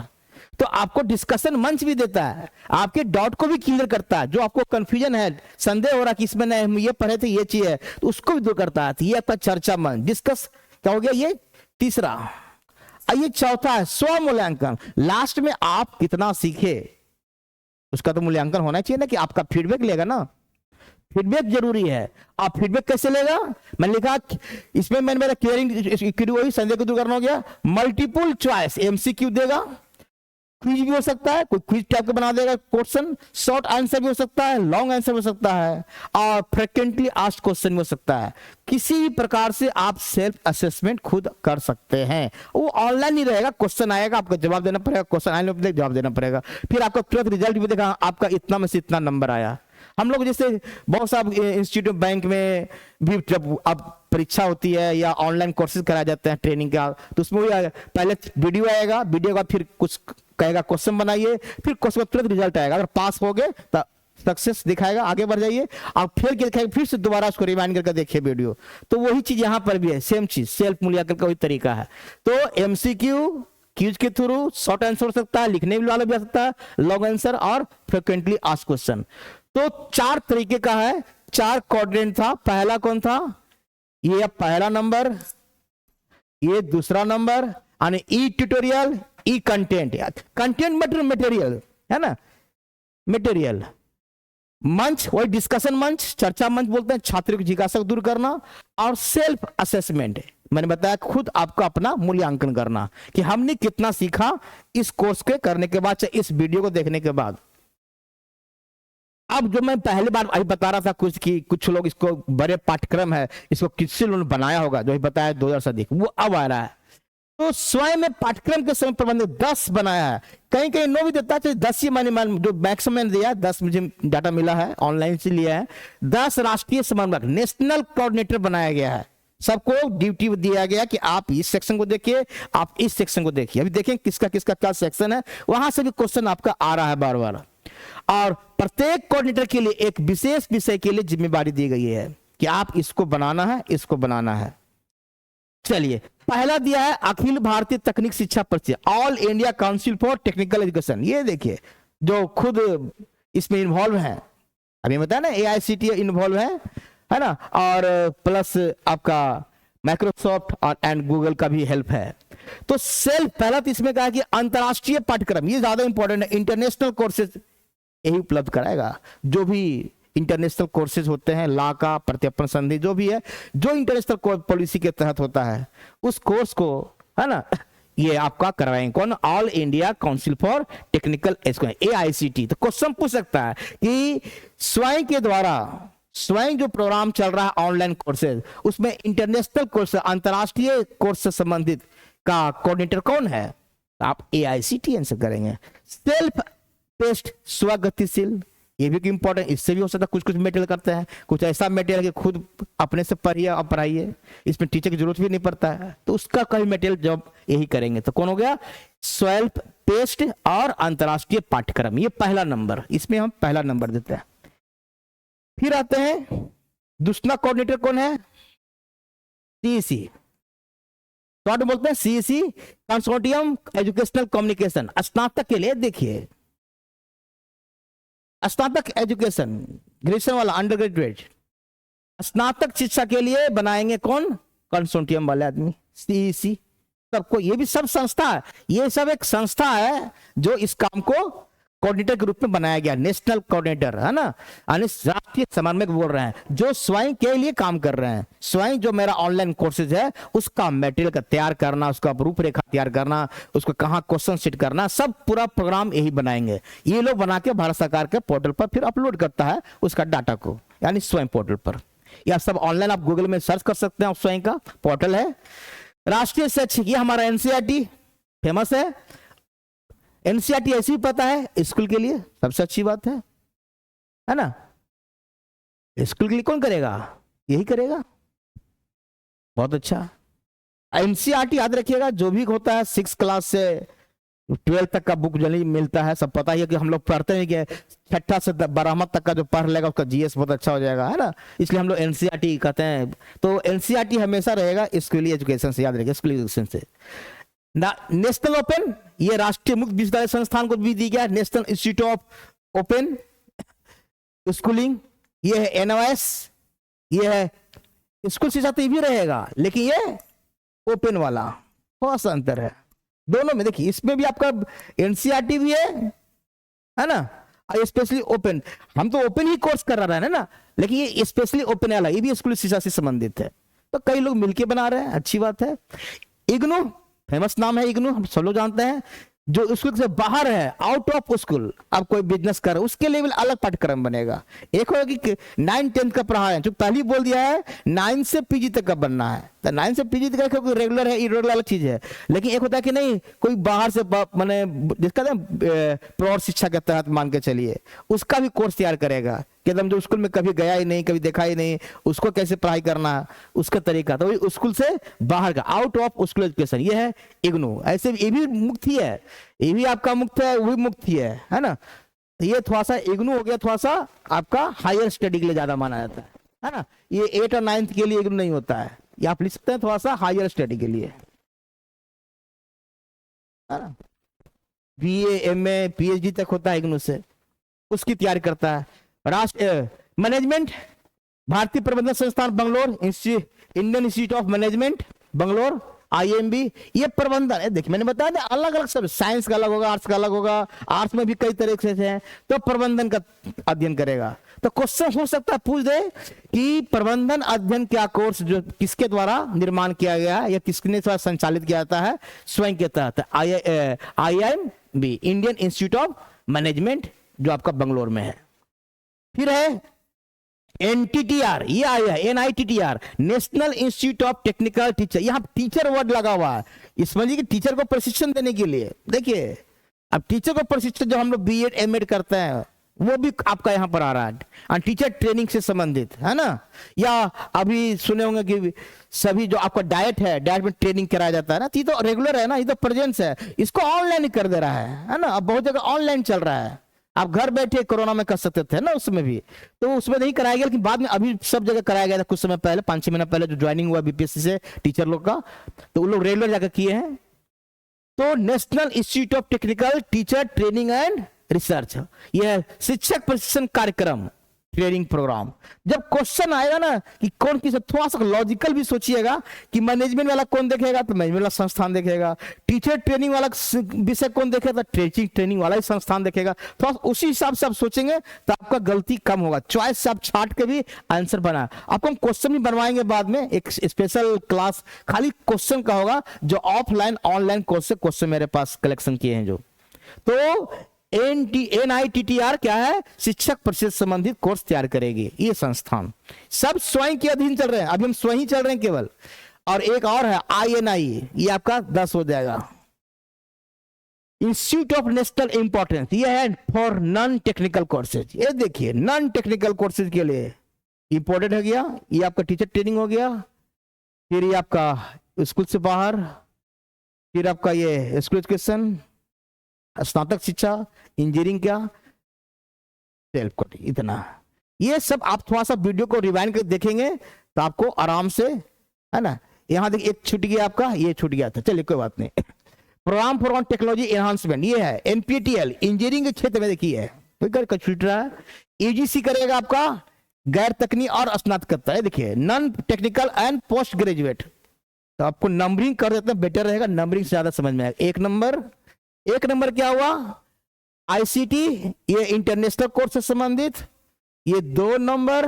तो आपको डिस्कशन मंच भी देता है, आपके डाउट को भी क्लियर करता है, जो आपको कंफ्यूजन है, संदेह हो रहा कि इसमें नहीं हम ये पढ़े थे ये चीज है, तो उसको भी दूर करता है। तो ये आपका चर्चा मंच, डिस्कस क्या हो गया, ये तीसरा। ये चौथा है स्व मूल्यांकन, लास्ट में आप कितना सीखे उसका तो मूल्यांकन होना चाहिए ना, कि आपका फीडबैक लेगा ना, फीडबैक जरूरी है। आप फीडबैक कैसे लेगा, मैंने लिखा इसमें, मैंने मेरा क्लियरिंग वही संदेह को दूर करना हो गया। मल्टीपल चॉइस एमसीक्यू देगा, क्विज भी हो सकता है, कोई क्विज टाइप का बना देगा क्वेश्चन, शॉर्ट आंसर भी हो सकता है, लॉन्ग आंसर हो सकता है, और फ्रिक्वेंटली आस्क्ड क्वेश्चन भी हो सकता है। किसी भी प्रकार से आप सेल्फ असेसमेंट खुद कर सकते हैं, वो ऑनलाइन नहीं रहेगा, क्वेश्चन आएगा, आपको जवाब देना पड़ेगा, क्वेश्चन आने पर जवाब देना पड़ेगा, फिर आपका तुरंत रिजल्ट भी देखा, आपका इतना में से इतना नंबर आया। हम लोग जैसे बहुत सा इंस्टीट्यूट बैंक में भी जब अब परीक्षा होती है या ऑनलाइन कोर्सेज कराए जाते हैं ट्रेनिंग का, तो उसमें वही पहले वीडियो आएगा, वीडियो का फिर कुछ कहेगा क्वेश्चन बनाइए, फिर क्वेश्चन का तुरंत रिजल्ट आएगा, अगर पास हो गए तो सक्सेस दिखाएगा, आगे बढ़ जाइए, आप फिर दिखाएगा, फिर से दोबारा उसको रिवाइंड करके देखिए वीडियो। तो वही चीज यहाँ पर भी है, सेम चीज, सेल्फ मूल्यांकन का वही तरीका है। तो एमसीक्यू, क्यूज के थ्रू शॉर्ट आंसर हो सकता है, लिखने वाला भी आ सकता है, लॉन्ग आंसर और फ्रिक्वेंटली आस्क्ड क्वेश्चन। तो चार तरीके का है, चार क्वाड्रेंट था। पहला कौन था, ये पहला नंबर, ये दूसरा नंबर, यानी ई ट्यूटोरियल, ई कंटेंट, कंटेंट मतलब मटेरियल है ना, मटेरियल। मंच, वही डिस्कशन मंच, चर्चा मंच बोलते हैं, छात्रों की जिज्ञासा दूर करना, और सेल्फ असेसमेंट, मैंने बताया खुद आपका अपना मूल्यांकन करना कि हमने कितना सीखा इस कोर्स के करने के बाद, चाहे इस वीडियो को देखने के बाद। अब जो मैं पहली बार अभी बता रहा था कुछ कि कुछ लोग इसको बड़े पाठ्यक्रम है, इसको किससे उन्होंने बनाया होगा, जो बताया 2000 से अधिक, वो अब आ रहा है। तो स्वयं में पाठ्यक्रम के समय प्रबंधक 10 बनाया है, कहीं कहीं 9 भी देता है, 10 ही मान जो मैक्सिमम दिया 10 मुझे डाटा मिला है, ऑनलाइन से लिया है। 10 राष्ट्रीय समन्वयक, नेशनल कोऑर्डिनेटर बनाया गया है, सबको ड्यूटी दिया गया कि आप इस सेक्शन को देखिए, आप इस सेक्शन को देखिए। अभी देखें किसका किसका क्या सेक्शन है, वहां से भी क्वेश्चन आपका आ रहा है बार बार। और प्रत्येक कोऑर्डिनेटर के लिए एक विशेष विषय के लिए जिम्मेदारी दी गई है कि आप इसको बनाना है, इसको बनाना है। चलिए, पहला दिया है अखिल भारतीय तकनीक शिक्षा परिषद, all India council for technical education. ये देखिए जो खुद इसमें इन्वॉल्व है, अभी बताया ना AICTE इन्वॉल्व है ना, और प्लस आपका माइक्रोसॉफ्ट और एंड गूगल का भी हेल्प है। तो सेल्फ, पहला तो इसमें कहा कि अंतरराष्ट्रीय पाठ्यक्रम, ये ज्यादा इंपॉर्टेंट है, इंटरनेशनल कोर्सेज यही उपलब्ध कराएगा, जो भी इंटरनेशनल कोर्सेज होते हैं, लॉ का, प्रत्यर्पण संधि, जो भी है, जो इंटरनेशनल पॉलिसी के तहत होता है, उस कोर्स को, है ना, ये आपका करवाएंगे कौन, all India council for technical education, AICTE। तो क्वेश्चन पूछ सकता है कि स्वयं के द्वारा, स्वयं जो प्रोग्राम चल रहा है ऑनलाइन कोर्सेज, उसमें इंटरनेशनल कोर्स, अंतरराष्ट्रीय कोर्स से संबंधित का कोऑर्डिनेटर कौन है, आप AICTE आंसर करेंगे। सेल्फ पेस्ट स्वगतिशील, ये भी इंपॉर्टेंट, इससे भी हो सकता है कुछ कुछ मटेरियल करते हैं, कुछ ऐसा मटेरियल कि खुद अपने से पढ़िए और पढ़ाइए, इसमें टीचर की जरूरत भी नहीं पड़ता है, तो उसका कई मटेरियल जॉब यही करेंगे। तो कौन हो गया, सेल्फ पेस्ट और अंतरराष्ट्रीय पाठ्यक्रम, ये पहला नंबर, इसमें हम पहला नंबर देते हैं। फिर आते हैं दूसरा कोऑर्डिनेटर कौन है, सीईसी, शॉर्ट बोलते हैं सीईसी, कंसोर्टियम एजुकेशनल कम्युनिकेशन। स्नातक के लिए देखिए, स्नातक एजुकेशन, ग्रेजुएशन वाला, अंडर ग्रेजुएट, स्नातक शिक्षा के लिए बनाएंगे कौन, कंसोर्टियम वाले आदमी, सीईसी। सबको, ये भी सब संस्था है, ये सब एक संस्था है जो इस काम को कोऑर्डिनेटर के रूप में बनाया गया, नेशनल कोऑर्डिनेटर है ना, यानी राष्ट्रीय समन्वयक बोल रहे हैं, जो स्वयं के लिए काम कर रहे हैं, स्वयं जो मेरा ऑनलाइन कोर्सेज है उसका मटेरियल का तैयार करना, उसका रूपरेखा तैयार करना, उसको कहाँ क्वेश्चन सेट करना, सब पूरा प्रोग्राम यही बनाएंगे। ये लोग बना के भारत सरकार के पोर्टल पर फिर अपलोड करता है उसका डाटा को, यानी स्वयं पोर्टल पर, या सब ऑनलाइन आप गूगल में सर्च कर सकते हैं, स्वयं का पोर्टल है। राष्ट्रीय शैक्षिक, ये हमारा एनसीईआरटी फेमस है, एनसीईआरटी ऐसे ही पता है स्कूल के लिए, सबसे अच्छी बात है ना, स्कूल के लिए कौन करेगा, यही करेगा, बहुत अच्छा। एनसीईआरटी याद रखिएगा, जो भी होता है 6 क्लास से 12 तक का बुक जो मिलता है, सब पता ही है कि हम लोग पढ़ते हैं कि 6ठा से 12वां तक का जो पढ़ लेगा उसका जीएस बहुत अच्छा हो जाएगा, है ना, इसलिए हम लोग एनसीईआरटी कहते हैं। तो एनसीईआरटी हमेशा रहेगा स्कूली एजुकेशन से, याद रखिएगा स्कूली एजुकेशन से। नेशनल ओपन, ये राष्ट्रीय मुक्त विश्वविद्यालय संस्थान को भी दी गया, national institute of open schooling, ये है एनओएस, ये है स्कूल शिक्षा, तो ये भी रहेगा, लेकिन ये ओपन वाला थोड़ा सा अंतर है दोनों में। देखिए इसमें भी आपका एनसीईआरटी भी है ना, स्पेशली ओपन, हम तो ओपन ही कोर्स कर रहा है ना, लेकिन ये स्पेशली ओपन वाला, ये भी स्कूल शिक्षा से संबंधित है, तो कई लोग मिलके बना रहे हैं, अच्छी बात है। इग्नू, फेमस नाम है इग्नू, हम सब लोग जानते हैं, जो स्कूल से बाहर है, आउट ऑफ स्कूल, आप कोई बिजनेस कर रहे उसके लिए अलग पाठ्यक्रम बनेगा। एक होगा कि 9-10 का पढ़ा है, जो पहले बोल दिया है 9 से पीजी तक का बनना है, तो 9 से पीजी तक का रेगुलर है, इरेगुलर अलग चीज है, लेकिन एक होता है कि नहीं कोई बाहर से माने जिसका प्रौढ़ शिक्षा के तहत मान के चलिए, उसका भी कोर्स तैयार करेगा कि एकदम जो स्कूल में कभी गया ही नहीं, कभी देखा ही नहीं, उसको कैसे पढ़ाई करना, उसका तरीका, तो स्कूल से बाहर का, आउट ऑफ स्कूल एजुकेशन, ये है इग्नू। ऐसे ये भी मुक्त ही है, ये भी आपका मुक्त है, वो भी मुक्त ही है ना। ये थोड़ा सा इग्नू हो गया, थोड़ा सा आपका हायर स्टडी के लिए ज्यादा माना जाता है ना, ये 8 और 9 के लिए इग्नू नहीं होता है, ये आप लिख सकते हैं थोड़ा सा हायर स्टडी के लिए, है ना। बीए, एमए, पीएचडी तक होता है इग्नू से, उसकी तैयारी करता है। राष्ट्र मैनेजमेंट, भारतीय प्रबंधन संस्थान Bangalore, Indian institute of management Bangalore, IMB, ये प्रबंधन है। देखिए मैंने बताया ना, अलग अलग सब, साइंस का अलग होगा, आर्ट्स का अलग होगा, आर्ट्स में भी कई तरीके से हैं, तो प्रबंधन का अध्ययन करेगा। तो क्वेश्चन हो सकता है पूछ दे कि प्रबंधन अध्ययन क्या कोर्स जो किसके द्वारा निर्माण किया गया या किसने द्वारा संचालित किया जाता है, स्वयं के तहत IIMB, Indian institute of management, जो आपका बंगलोर में है। फिर है एनटीटीआर, ये आया है NITTR, national institute of technical teacher, यहां टीचर वर्ड लगा हुआ है, समझिए कि टीचर को प्रशिक्षण देने के लिए। देखिए अब टीचर को प्रशिक्षण जो हम लोग बीएड एमएड करते हैं वो भी आपका यहां पर आ रहा है, टीचर ट्रेनिंग से संबंधित, है ना। या अभी सुने होंगे कि सभी जो आपका डाइट है, डाइट में ट्रेनिंग कराया जाता है ना, ये तो रेगुलर है ना, ये तो प्रेजेंस है, इसको ऑनलाइन ही कर दे रहा है ना। अब बहुत जगह ऑनलाइन चल रहा है, आप घर बैठे कोरोना में कर सकते थे ना, उसमें भी, तो उसमें नहीं कराया गया, लेकिन बाद में अभी सब जगह कराया गया था कुछ समय पहले, 5-6 महीना पहले जो ज्वाइनिंग हुआ बीपीएससी से टीचर लोग का, तो उन लोग रेगुलर जाकर किए हैं। तो national institute of technical teacher training and research, यह शिक्षक प्रशिक्षण कार्यक्रम, ट्रेनिंग प्रोग्राम। जब क्वेश्चन आएगा ना कि कौन किस, थोड़ा सा लॉजिकल भी सोचिएगा कि मैनेजमेंट वाला कौन देखेगा, तो मैनेजमेंट वाला संस्थान देखेगा, टीचर ट्रेनिंग वाला विषय कौन देखेगा, तो टीचिंग ट्रेनिंग वाला ही संस्थान देखेगा। थोड़ा उसी हिसाब से आप सोचेंगे तो आपका गलती कम होगा, चॉइस से आप छाट के भी आंसर बना। आपको हम क्वेश्चन भी बनवाएंगे बाद में, एक स्पेशल क्लास खाली क्वेश्चन का होगा, जो ऑफलाइन ऑनलाइन कोर्स से क्वेश्चन मेरे पास कलेक्शन किए हैं जो। तो एनआईटीटीआर क्या है, शिक्षक प्रशिक्षण संबंधित कोर्स तैयार करेगी ये संस्थान, सब स्वयं के अधीन चल रहे हैं, अभी हम स्वयं चल रहे हैं केवल। और एक और है आईएनआई, ये आपका 10 हो जाएगा, इंस्टीट्यूट ऑफ नेशनल इंपॉर्टेंस, ये है फॉर नॉन टेक्निकल कोर्सेज। ये देखिए नॉन टेक्निकल कोर्सेज के लिए इंपॉर्टेंट हो गया, ये आपका टीचर ट्रेनिंग हो गया, फिर ये आपका स्कूल से बाहर, फिर आपका ये स्कूल एजुकेशन, स्नातक शिक्षा, इंजीनियरिंग क्या, सेल्फ कोटिंग, इतना। ये सब आप थोड़ा सा वीडियो को रिवाइंड कर देखेंगे तो आपको आराम से, है ना। यहाँ देखिए एक छूट गया आपका, ये छूट गया था, चलिए कोई बात नहीं। प्रोग्राम फॉर टेक्नोलॉजी एनहांसमेंट, ये है एनपीटीईएल इंजीनियरिंग के क्षेत्र में, देखिए कोई छूट रहा है। यूजीसी करेगा आपका गैर तकनीकी और स्नातकोत्तर है, देखिए non technical and post graduate. तो आपको नंबरिंग कर देते हैं, बेटर रहेगा, नंबरिंग से ज्यादा समझ में आएगा। एक नंबर क्या हुआ, आईसीटी, ये इंटरनेशनल कोर्स से संबंधित। ये 2 नंबर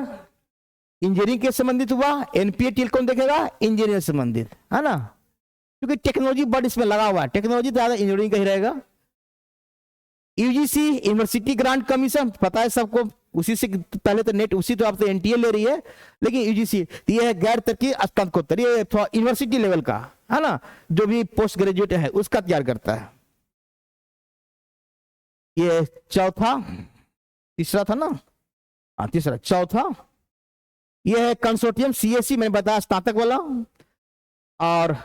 इंजीनियरिंग के संबंधित हुआ, एनपीटीईएल कौन देखेगा, इंजीनियरिंग से संबंधित, है ना, क्योंकि टेक्नोलॉजी वर्ड इसमें लगा हुआ है, टेक्नोलॉजी ज्यादा इंजीनियरिंग का ही रहेगा। यूजीसी यूनिवर्सिटी ग्रांट कमीशन, पता है सबको, उसी से पहले तो नेट, उसी तो आप तो एनटीए ले रही है, लेकिन यूजीसी ये है गैर तकनीकी स्नातकोत्तर, ये यूनिवर्सिटी लेवल का, है ना, जो भी पोस्ट ग्रेजुएट है उसका तैयार करता है। ये तीसरा था ना, हाँ तीसरा, चौथा ये है कंसोर्टियम सीएससी, मैंने बताया स्नातक वाला, और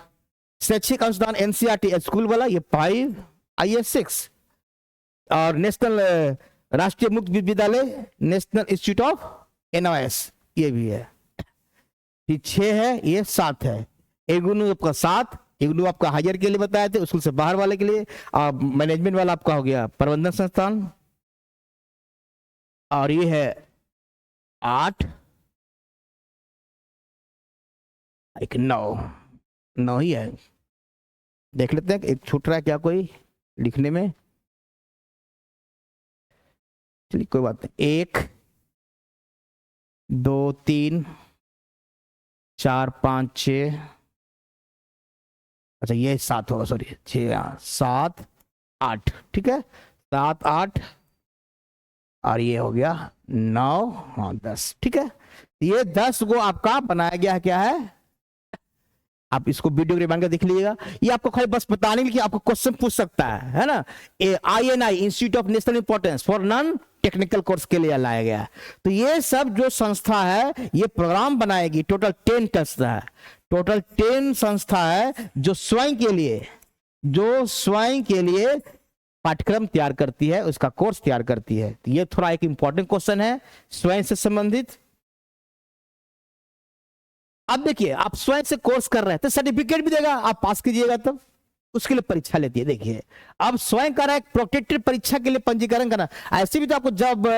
शैक्षिक अनुदान एनसीईआरटी स्कूल वाला, ये 5, आईएएस 6, और नेशनल राष्ट्रीय मुक्त विद्यालय, नेशनल इंस्टीट्यूट ऑफ एनओएस, ये भी है। 6 है, ये 7 है। इग्नू आपका 7, इग्नू आपका हायर के लिए बताए थे, स्कूल से बाहर वाले के लिए, और मैनेजमेंट वाला आपका हो गया प्रबंधन संस्थान, और ये है 8, एक 9 ही है। देख लेते हैं एक छूट रहा है क्या कोई लिखने में, चलिए कोई बात नहीं। 1 2 3 4 5 6, अच्छा ये 7 होगा, सॉरी 6 7 8, ठीक है, 7 8, और ये हो गया 9, हाँ 10, ठीक है। ये 10 को आपका बनाया गया है, क्या है, आप इसको वीडियो रिवाइंड कर देख लीजिएगा। ये आपको खाली बस बताने के लिए आपको क्वेश्चन पूछ सकता है ना। INI institute of national importance for non technical course के लिए लाया गया है। तो ये सब जो संस्था है ये प्रोग्राम बनाएगी, टोटल 10 संस्था है, टोटल 10 संस्था है जो स्वयं के लिए पाठ्यक्रम तैयार करती है, उसका कोर्स तैयार करती है। तो ये थोड़ा एक इंपॉर्टेंट क्वेश्चन है स्वयं से संबंधित। अब देखिए आप स्वयं से कोर्स कर रहे हैं तो सर्टिफिकेट भी देगा, आप पास कीजिएगा तब, उसके लिए परीक्षा लेती है। देखिए अब स्वयं कर रहा है, प्रोटेक्टेड परीक्षा के लिए पंजीकरण करना। ऐसे भी तो आपको जब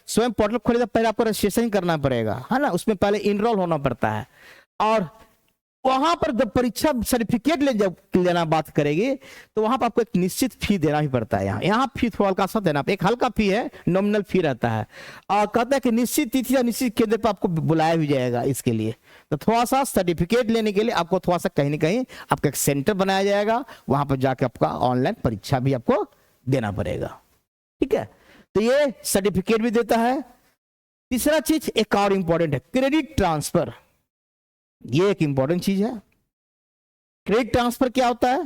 स्वयं पोर्टल खोलेगा पहले आपको रजिस्ट्रेशन करना पड़ेगा, है ना, उसमें पहले इनरोल होना पड़ता है। और वहां पर जब परीक्षा सर्टिफिकेट लेना बात करेगी तो वहां पर आपको एक निश्चित फी देना ही पड़ता है। यहाँ फी थोड़ा हल्का सा देना, एक हल्का फी है, नॉमिनल फी रहता है, और कहता है कि निश्चित तिथि या निश्चित केंद्र पर आपको बुलाया भी जाएगा इसके लिए। तो थोड़ा सा सर्टिफिकेट लेने के लिए आपको थोड़ा सा कहीं ना कहीं आपका एक सेंटर बनाया जाएगा, वहां पर जाकर आपका ऑनलाइन परीक्षा भी आपको देना पड़ेगा, ठीक है। तो ये सर्टिफिकेट भी देता है। तीसरा चीज एक और इंपॉर्टेंट है, क्रेडिट ट्रांसफर। ये एक इंपॉर्टेंट चीज है। क्रेडिट ट्रांसफर क्या होता है,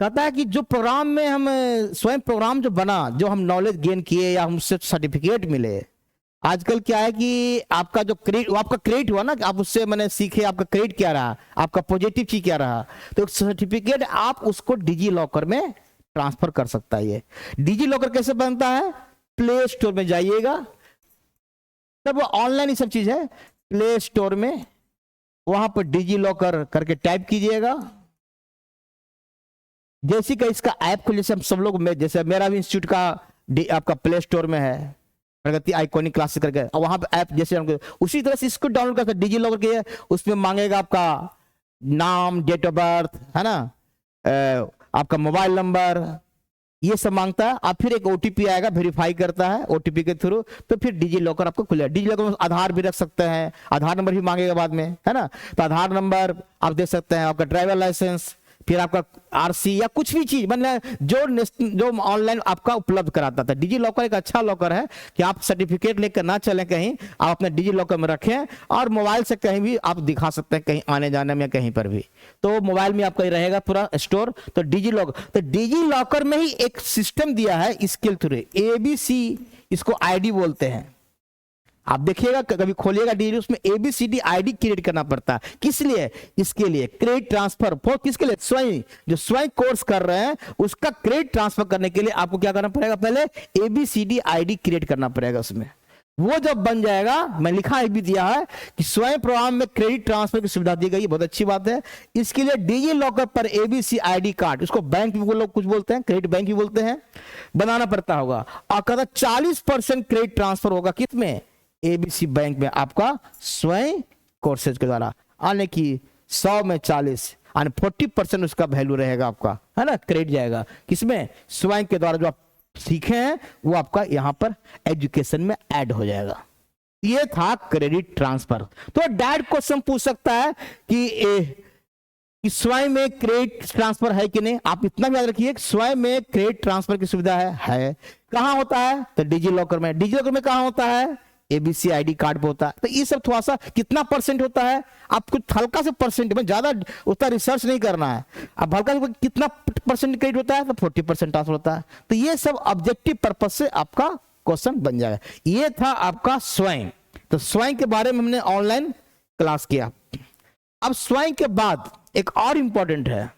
कहता है कि जो प्रोग्राम में हम स्वयं प्रोग्राम जो बना, जो हम नॉलेज गेन किए या हमसे सर्टिफिकेट मिले, आजकल क्या है कि आपका जो क्रेडिट, आपका क्रेडिट हुआ ना, आप उससे मैंने सीखे, आपका क्रेडिट क्या रहा, आपका पॉजिटिव चीज क्या रहा, तो सर्टिफिकेट आप उसको डिजी लॉकर में ट्रांसफर कर सकता है। ये डिजी लॉकर कैसे बनता है, प्ले स्टोर में जाइएगा, तब वो ऑनलाइन ही सब चीज है। प्ले स्टोर में वहां पर डिजी लॉकर करके टाइप कीजिएगा, जैसे कि इसका ऐप खुले, जैसे हम सब लोग में, जैसे मेरा भी इंस्टीट्यूट का आपका प्ले स्टोर में है, प्रगति आइकॉनिक क्लासेस करके, और वहां पे ऐप जैसे उसी तरह से इसको डाउनलोड करके डिजी लॉकर के, उसमें मांगेगा आपका नाम, डेट ऑफ बर्थ, है ना, आपका मोबाइल नंबर, ये सब मांगता है। आप फिर एक ओटीपी आएगा, वेरीफाई करता है ओटीपी के थ्रू, तो फिर डिजी लॉकर आपको खुलेगा। डिजी लॉकर में आधार भी रख सकते हैं, आधार नंबर भी मांगेगा बाद में, है ना, तो आधार नंबर आप दे सकते हैं, आपका ड्राइवर लाइसेंस, फिर आपका आरसी या कुछ भी चीज मतलब जो ऑनलाइन आपका उपलब्ध कराता था। डिजी लॉकर एक अच्छा लॉकर है कि आप सर्टिफिकेट लेकर ना चलें कहीं, आप अपने डिजी लॉकर में रखें और मोबाइल से कहीं भी आप दिखा सकते हैं, कहीं आने जाने में या कहीं पर भी, तो मोबाइल में आपका रहेगा पूरा स्टोर। तो डिजी लॉकर में ही एक सिस्टम दिया है इसके थ्रू, एबीसी इसको आईडी बोलते हैं। आप देखिएगा कभी खोलिएगा डिजी, उसमें एबीसीडी आईडी क्रिएट करना पड़ता है। किस लिए? इसके लिए क्रेडिट ट्रांसफर फॉर, किसके लिए? स्वयं जो स्वयं कोर्स कर रहे हैं उसका क्रेडिट ट्रांसफर करने के लिए आपको क्या करना पड़ेगा? पहले एबीसीडी आईडी क्रिएट करना पड़ेगा उसमें। वो जब बन जाएगा, मैं लिखा भी दिया है कि स्वयं प्रोग्राम में क्रेडिट ट्रांसफर की सुविधा दी गई, बहुत अच्छी बात है। इसके लिए डिजी लॉकर पर एबीसी आईडी कार्ड, इसको बैंक भी लोग कुछ बोलते हैं, क्रेडिट बैंक भी बोलते हैं, बनाना पड़ता होगा। और कहता 40% क्रेडिट ट्रांसफर होगा किसमें? एबीसी बैंक में आपका स्वयं कोर्सेज के द्वारा, आने की 100 में 40 यानी 40% उसका वैल्यू रहेगा आपका, है ना, क्रेडिट जाएगा किसमें? स्वयं के द्वारा जो आप सीखे हैं वो आपका यहां पर एजुकेशन में ऐड हो जाएगा। ये था क्रेडिट ट्रांसफर। तो डैड क्वेश्चन पूछ सकता है कि स्वयं में क्रेडिट ट्रांसफर है कि नहीं। आप इतना भी याद रखिए स्वयं में क्रेडिट ट्रांसफर की सुविधा है। कहां होता है? तो डिजी लॉकर में। डिजी लॉकर में कहां होता है? एबीसी आईडी कार्ड पे होता है। तो ये सब थोड़ा सा कितना परसेंट होता है, आपको हल्का से परसेंट में, ज्यादा उतना रिसर्च नहीं करना है। अब हल्का से कितना परसेंट क्रेडिट होता है? तो 40% ट्रांसफर होता है। तो ये सब ऑब्जेक्टिव पर्पज से आपका क्वेश्चन बन जाएगा। ये था आपका स्वयं। तो स्वयं के बारे में हमने ऑनलाइन क्लास किया। अब स्वयं के बाद एक और इंपॉर्टेंट है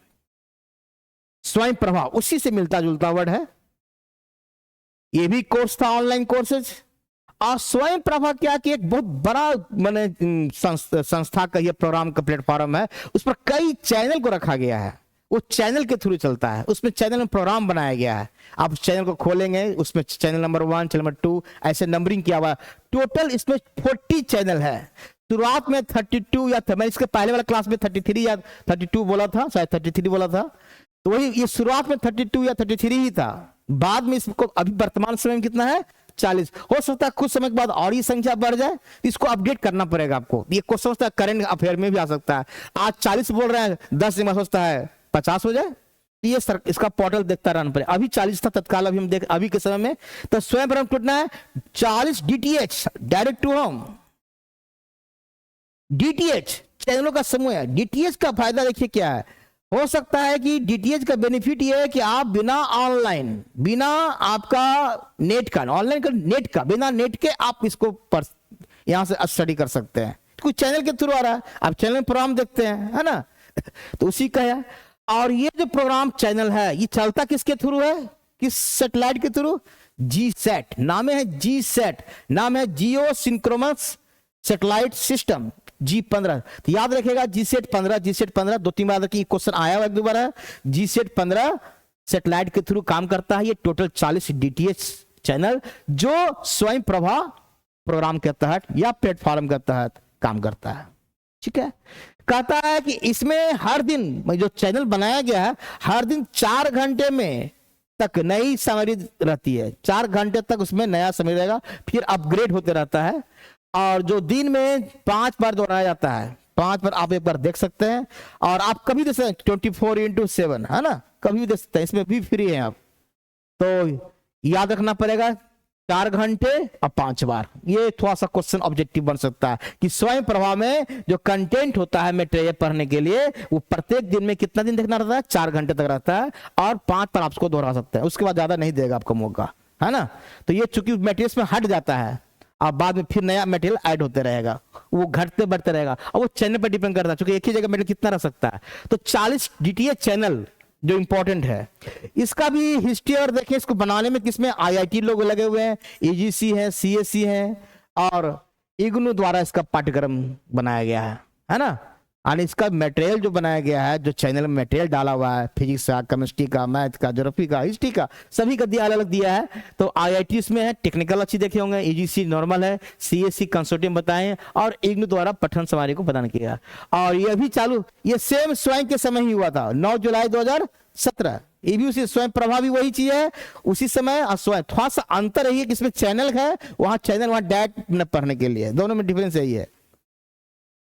स्वयं प्रभा, उसी से मिलता जुलता वर्ड है। ये भी कोर्स था ऑनलाइन कोर्सेज। और स्वयं प्रभा क्या कि एक बहुत बड़ा माने संस्था का ये प्रोग्राम का प्लेटफॉर्म है, उस पर कई चैनल को रखा गया है, वो चैनल के थ्रू चलता है। उसमें चैनल में प्रोग्राम बनाया गया है। आप चैनल को खोलेंगे, उसमें चैनल नंबर 1, चैनल नंबर 2 ऐसे नंबरिंग किया हुआ है। टोटल इसमें 40 चैनल है। शुरुआत में 32 या मैं इसके पहले वाला क्लास में 33 या 32 बोला था, शायद 33 बोला था। तो वही ये शुरुआत में 32 या 33 ही था। बाद में इसको अभी वर्तमान समय में कितना है? 40। हो सकता है कुछ समय के बाद और ये संख्या बढ़ जाए, इसको अपडेट करना पड़ेगा आपको। ये क्वेश्चन होता है करंट अफेयर में भी आ सकता है। आज 40 बोल रहे हैं, 10 दिन में सोचता है 50 हो जाए। ये इसका पोर्टल देखता रहना पड़ेगा। अभी 40 था तत्काल, अभी हम देख अभी के समय में। तो स्वयं पर कितना है? 40 DTH, direct to home. DTH चैनलों का समूह है। डीटीएच का फायदा देखिए क्या है। हो सकता है कि डीटीएच का बेनिफिट ये है कि आप बिना ऑनलाइन, बिना आपका नेट का, ऑनलाइन का नेट का, बिना नेट के आप इसको यहां से स्टडी कर सकते हैं। कुछ चैनल के थ्रू आ रहा है, आप चैनल में प्रोग्राम देखते हैं, है ना, तो उसी का है। और ये जो प्रोग्राम चैनल है ये चलता किसके थ्रू है? किस सैटेलाइट के थ्रू? जी सेट नाम है। जी सेट नाम है, जियो सिंक्रोनस सैटेलाइट सिस्टम G15। तो याद रखेगा जीसेट 15 2-3 बार की क्वेश्चन आया हुआ, एक दो बार है। जीसेट 15 सैटेलाइट के थ्रू काम करता है। ये टोटल 40 डीटीएच चैनल जो स्वयं प्रभा प्रोग्राम के तहत या प्लेटफॉर्म के तहत काम करता है। ठीक है, कहता है कि इसमें हर दिन जो चैनल बनाया गया है, हर दिन 4 घंटे में तक नई सामग्री रहती है। 4 घंटे तक उसमें नया सामग्री रहेगा, फिर अपग्रेड होते रहता है। और जो दिन में 5 बार दोहराया जाता है, 5 बार आप एक बार देख सकते हैं। और आप कभी देख सकते हैं 24/7, है ना, कभी भी देख सकते हैं। इसमें भी फ्री है आप। तो याद रखना पड़ेगा 4 घंटे और 5 बार। ये थोड़ा सा क्वेश्चन ऑब्जेक्टिव बन सकता है कि स्वयं प्रभा में जो कंटेंट होता है मटेरियल पढ़ने के लिए, वो प्रत्येक दिन में कितना दिन देखना रहता है? 4 घंटे तक रहता है। और 5 बार आप उसको दोहरा सकते हैं, उसके बाद ज्यादा नहीं देगा आपको मौका, है ना। तो ये चूंकि मटेरियल में हट जाता है और बाद में फिर नया मटेरियल ऐड होते रहेगा, वो घटते बढ़ते रहेगा। और वो चैनल पर डिपेंड करता है, क्योंकि एक ही जगह मटेरियल कितना रह सकता है। तो 40 डीटीएच चैनल जो इंपॉर्टेंट है, इसका भी हिस्ट्री और देखें। इसको बनाने में किसमें आईआईटी लोग लगे हुए हैं, ईजीसी है, सीएससी है, और इग्नू द्वारा इसका पाठ्यक्रम बनाया गया है ना। और इसका मटेरियल जो बनाया गया है, जो चैनल में मटेरियल डाला हुआ है, फिजिक्स का, केमिस्ट्री का, मैथ का, ज्योग्राफी का, हिस्ट्री का, सभी का दिया, अलग अलग दिया है। तो आईआईटी इसमें है, टेक्निकल अच्छी देखे होंगे, ईजीसी नॉर्मल है, सीएससी कंसोर्टियम बताए, और इग्नू द्वारा पठन समारी को प्रदान किया। और ये भी चालू, ये सेम स्वयं के समय ही हुआ था, 9 जुलाई 2017। ये भी उसी स्वयं प्रभा भी वही चीज है, उसी समय। और स्वयं थोड़ा सा अंतर है कि इसमें चैनल है, वहां चैनल, वहां डायरेक्ट पढ़ने के लिए, दोनों में डिफरेंस यही है।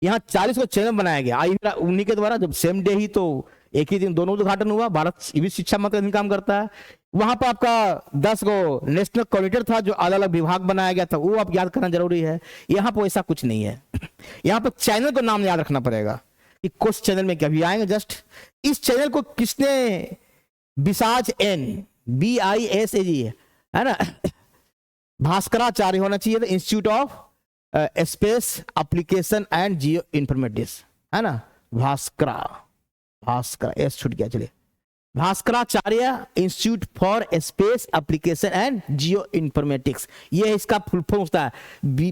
यहाँ 40 को चैनल बनाया गया उन्हीं के द्वारा, जब सेम डे ही तो एक ही दिन दोनों उद्घाटन हुआ। भारत विश्व शिक्षा मंत्रालय काम करता है। वहां पर आपका 10 गो नेशनल कोऑर्डिनेटर था जो अलग अलग विभाग बनाया गया था, वो आप याद करना जरूरी है। यहाँ पर ऐसा कुछ नहीं है। यहाँ पर चैनल को नाम याद रखना पड़ेगा कि कुछ चैनल में कभी आएंगे। जस्ट इस चैनल को किसने, बिसाज एन, BISAG है ना, भास्कराचार्य होना चाहिए था, institute of space application and geo informatics है ना, भास्करा एस छूट गया, चलिए, Bhaskaracharya institute for space application and geo informatics, ये इसका फुल फॉर्म होता है।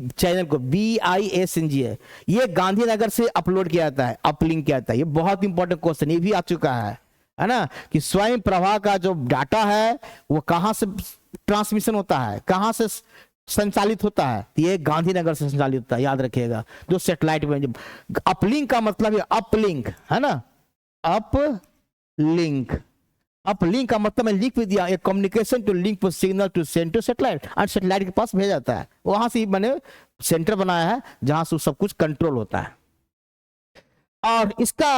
चैनल को BISAG है। ये गांधीनगर से अपलोड किया जाता है, अपलिंक किया जाता है। ये बहुत इंपॉर्टेंट क्वेश्चन ये भी आ चुका है ना, कि स्वयं प्रभा का जो डाटा है वो कहां से ट्रांसमिशन होता है, कहां से संचालित होता है, ये गांधीनगर से संचालित होता है, याद रखिएगा। जो सैटेलाइट में अपलिंक का मतलब है अपलिंक है ना, अपलिंक, अपलिंक का मतलब मैं लिख भी दिया, communication to link signal to send to satellite, और सैटेलाइट के पास भेजा जाता है, वहां से मैंने सेंटर बनाया है जहां से सब कुछ कंट्रोल होता है। और इसका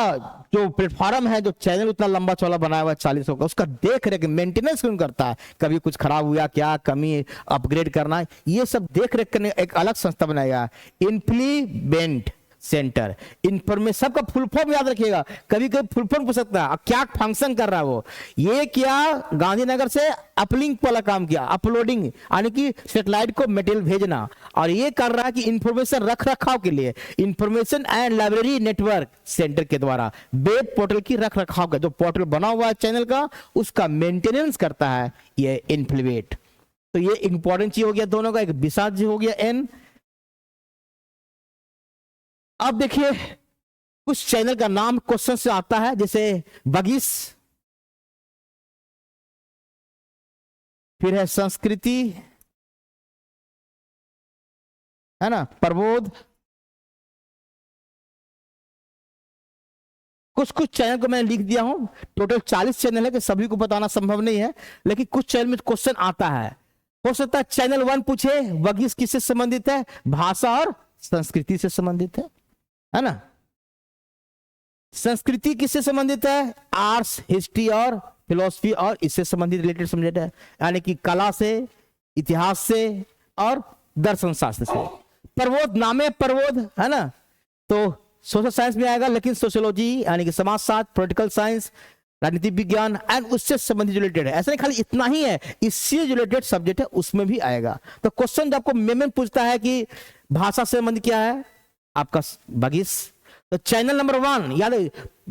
जो प्लेटफॉर्म है, जो चैनल उतना लंबा चौड़ा बनाया हुआ है 40 का, उसका देख रेख मेंटेनेंस कौन करता है, कभी कुछ खराब हुआ क्या, कमी अपग्रेड करना, ये सब देख रेख करने एक अलग संस्था बनाया, इम्प्लीमेंट सेंटर। इंफॉर्मेशन सबका फुल फॉर्म याद रखिएगा, कभी कभी फुल फॉर्म पूछ सकता है क्या फंक्शन कर रहा है वो। ये क्या गांधीनगर से अपलिंक वाला काम किया, अपलोडिंग यानी कि सैटेलाइट को मटेरियल भेजना, और ये कर रहा है कि इंफॉर्मेशन रख रखाव के लिए information and library network centre के द्वारा वेब पोर्टल की रख रखाव का जो पोर्टल बना हुआ है चैनल का, उसका मेंटेनेंस करता है ये इन्फ्लीमेट। तो ये इंपॉर्टेंट चीज हो गया दोनों का, एक विशाद जी हो गया एन। अब देखिए कुछ चैनल का नाम क्वेश्चन से आता है, जैसे बगिस, फिर है संस्कृति है ना, प्रबोध। कुछ कुछ चैनल को मैंने लिख दिया हूं, टोटल 40 चैनल है कि सभी को बताना संभव नहीं है, लेकिन कुछ चैनल में क्वेश्चन आता है। हो सकता है चैनल 1 पूछे बगिस किससे संबंधित है, भाषा और संस्कृति से संबंधित है ना। संस्कृति किससे संबंधित है, आर्ट्स, हिस्ट्री और फिलोसफी और इससे संबंधित रिलेटेड सब्जेक्ट है, यानी कि कला से, इतिहास से और दर्शन शास्त्र से। प्रबोध, नाम है प्रबोध है ना, तो सोशल साइंस में आएगा, लेकिन सोशियोलॉजी यानी कि समाजशास्त्र, पॉलिटिकल साइंस, राजनीतिक विज्ञान एंड उससे संबंधित रिलेटेड है। ऐसा नहीं खाली इतना ही है, इससे रिलेटेड सब्जेक्ट है उसमें भी आएगा। तो क्वेश्चन जब आपको मेन पूछता है कि भाषा से संबंधित क्या है आपका बगिस, तो चैनल नंबर 1 याद,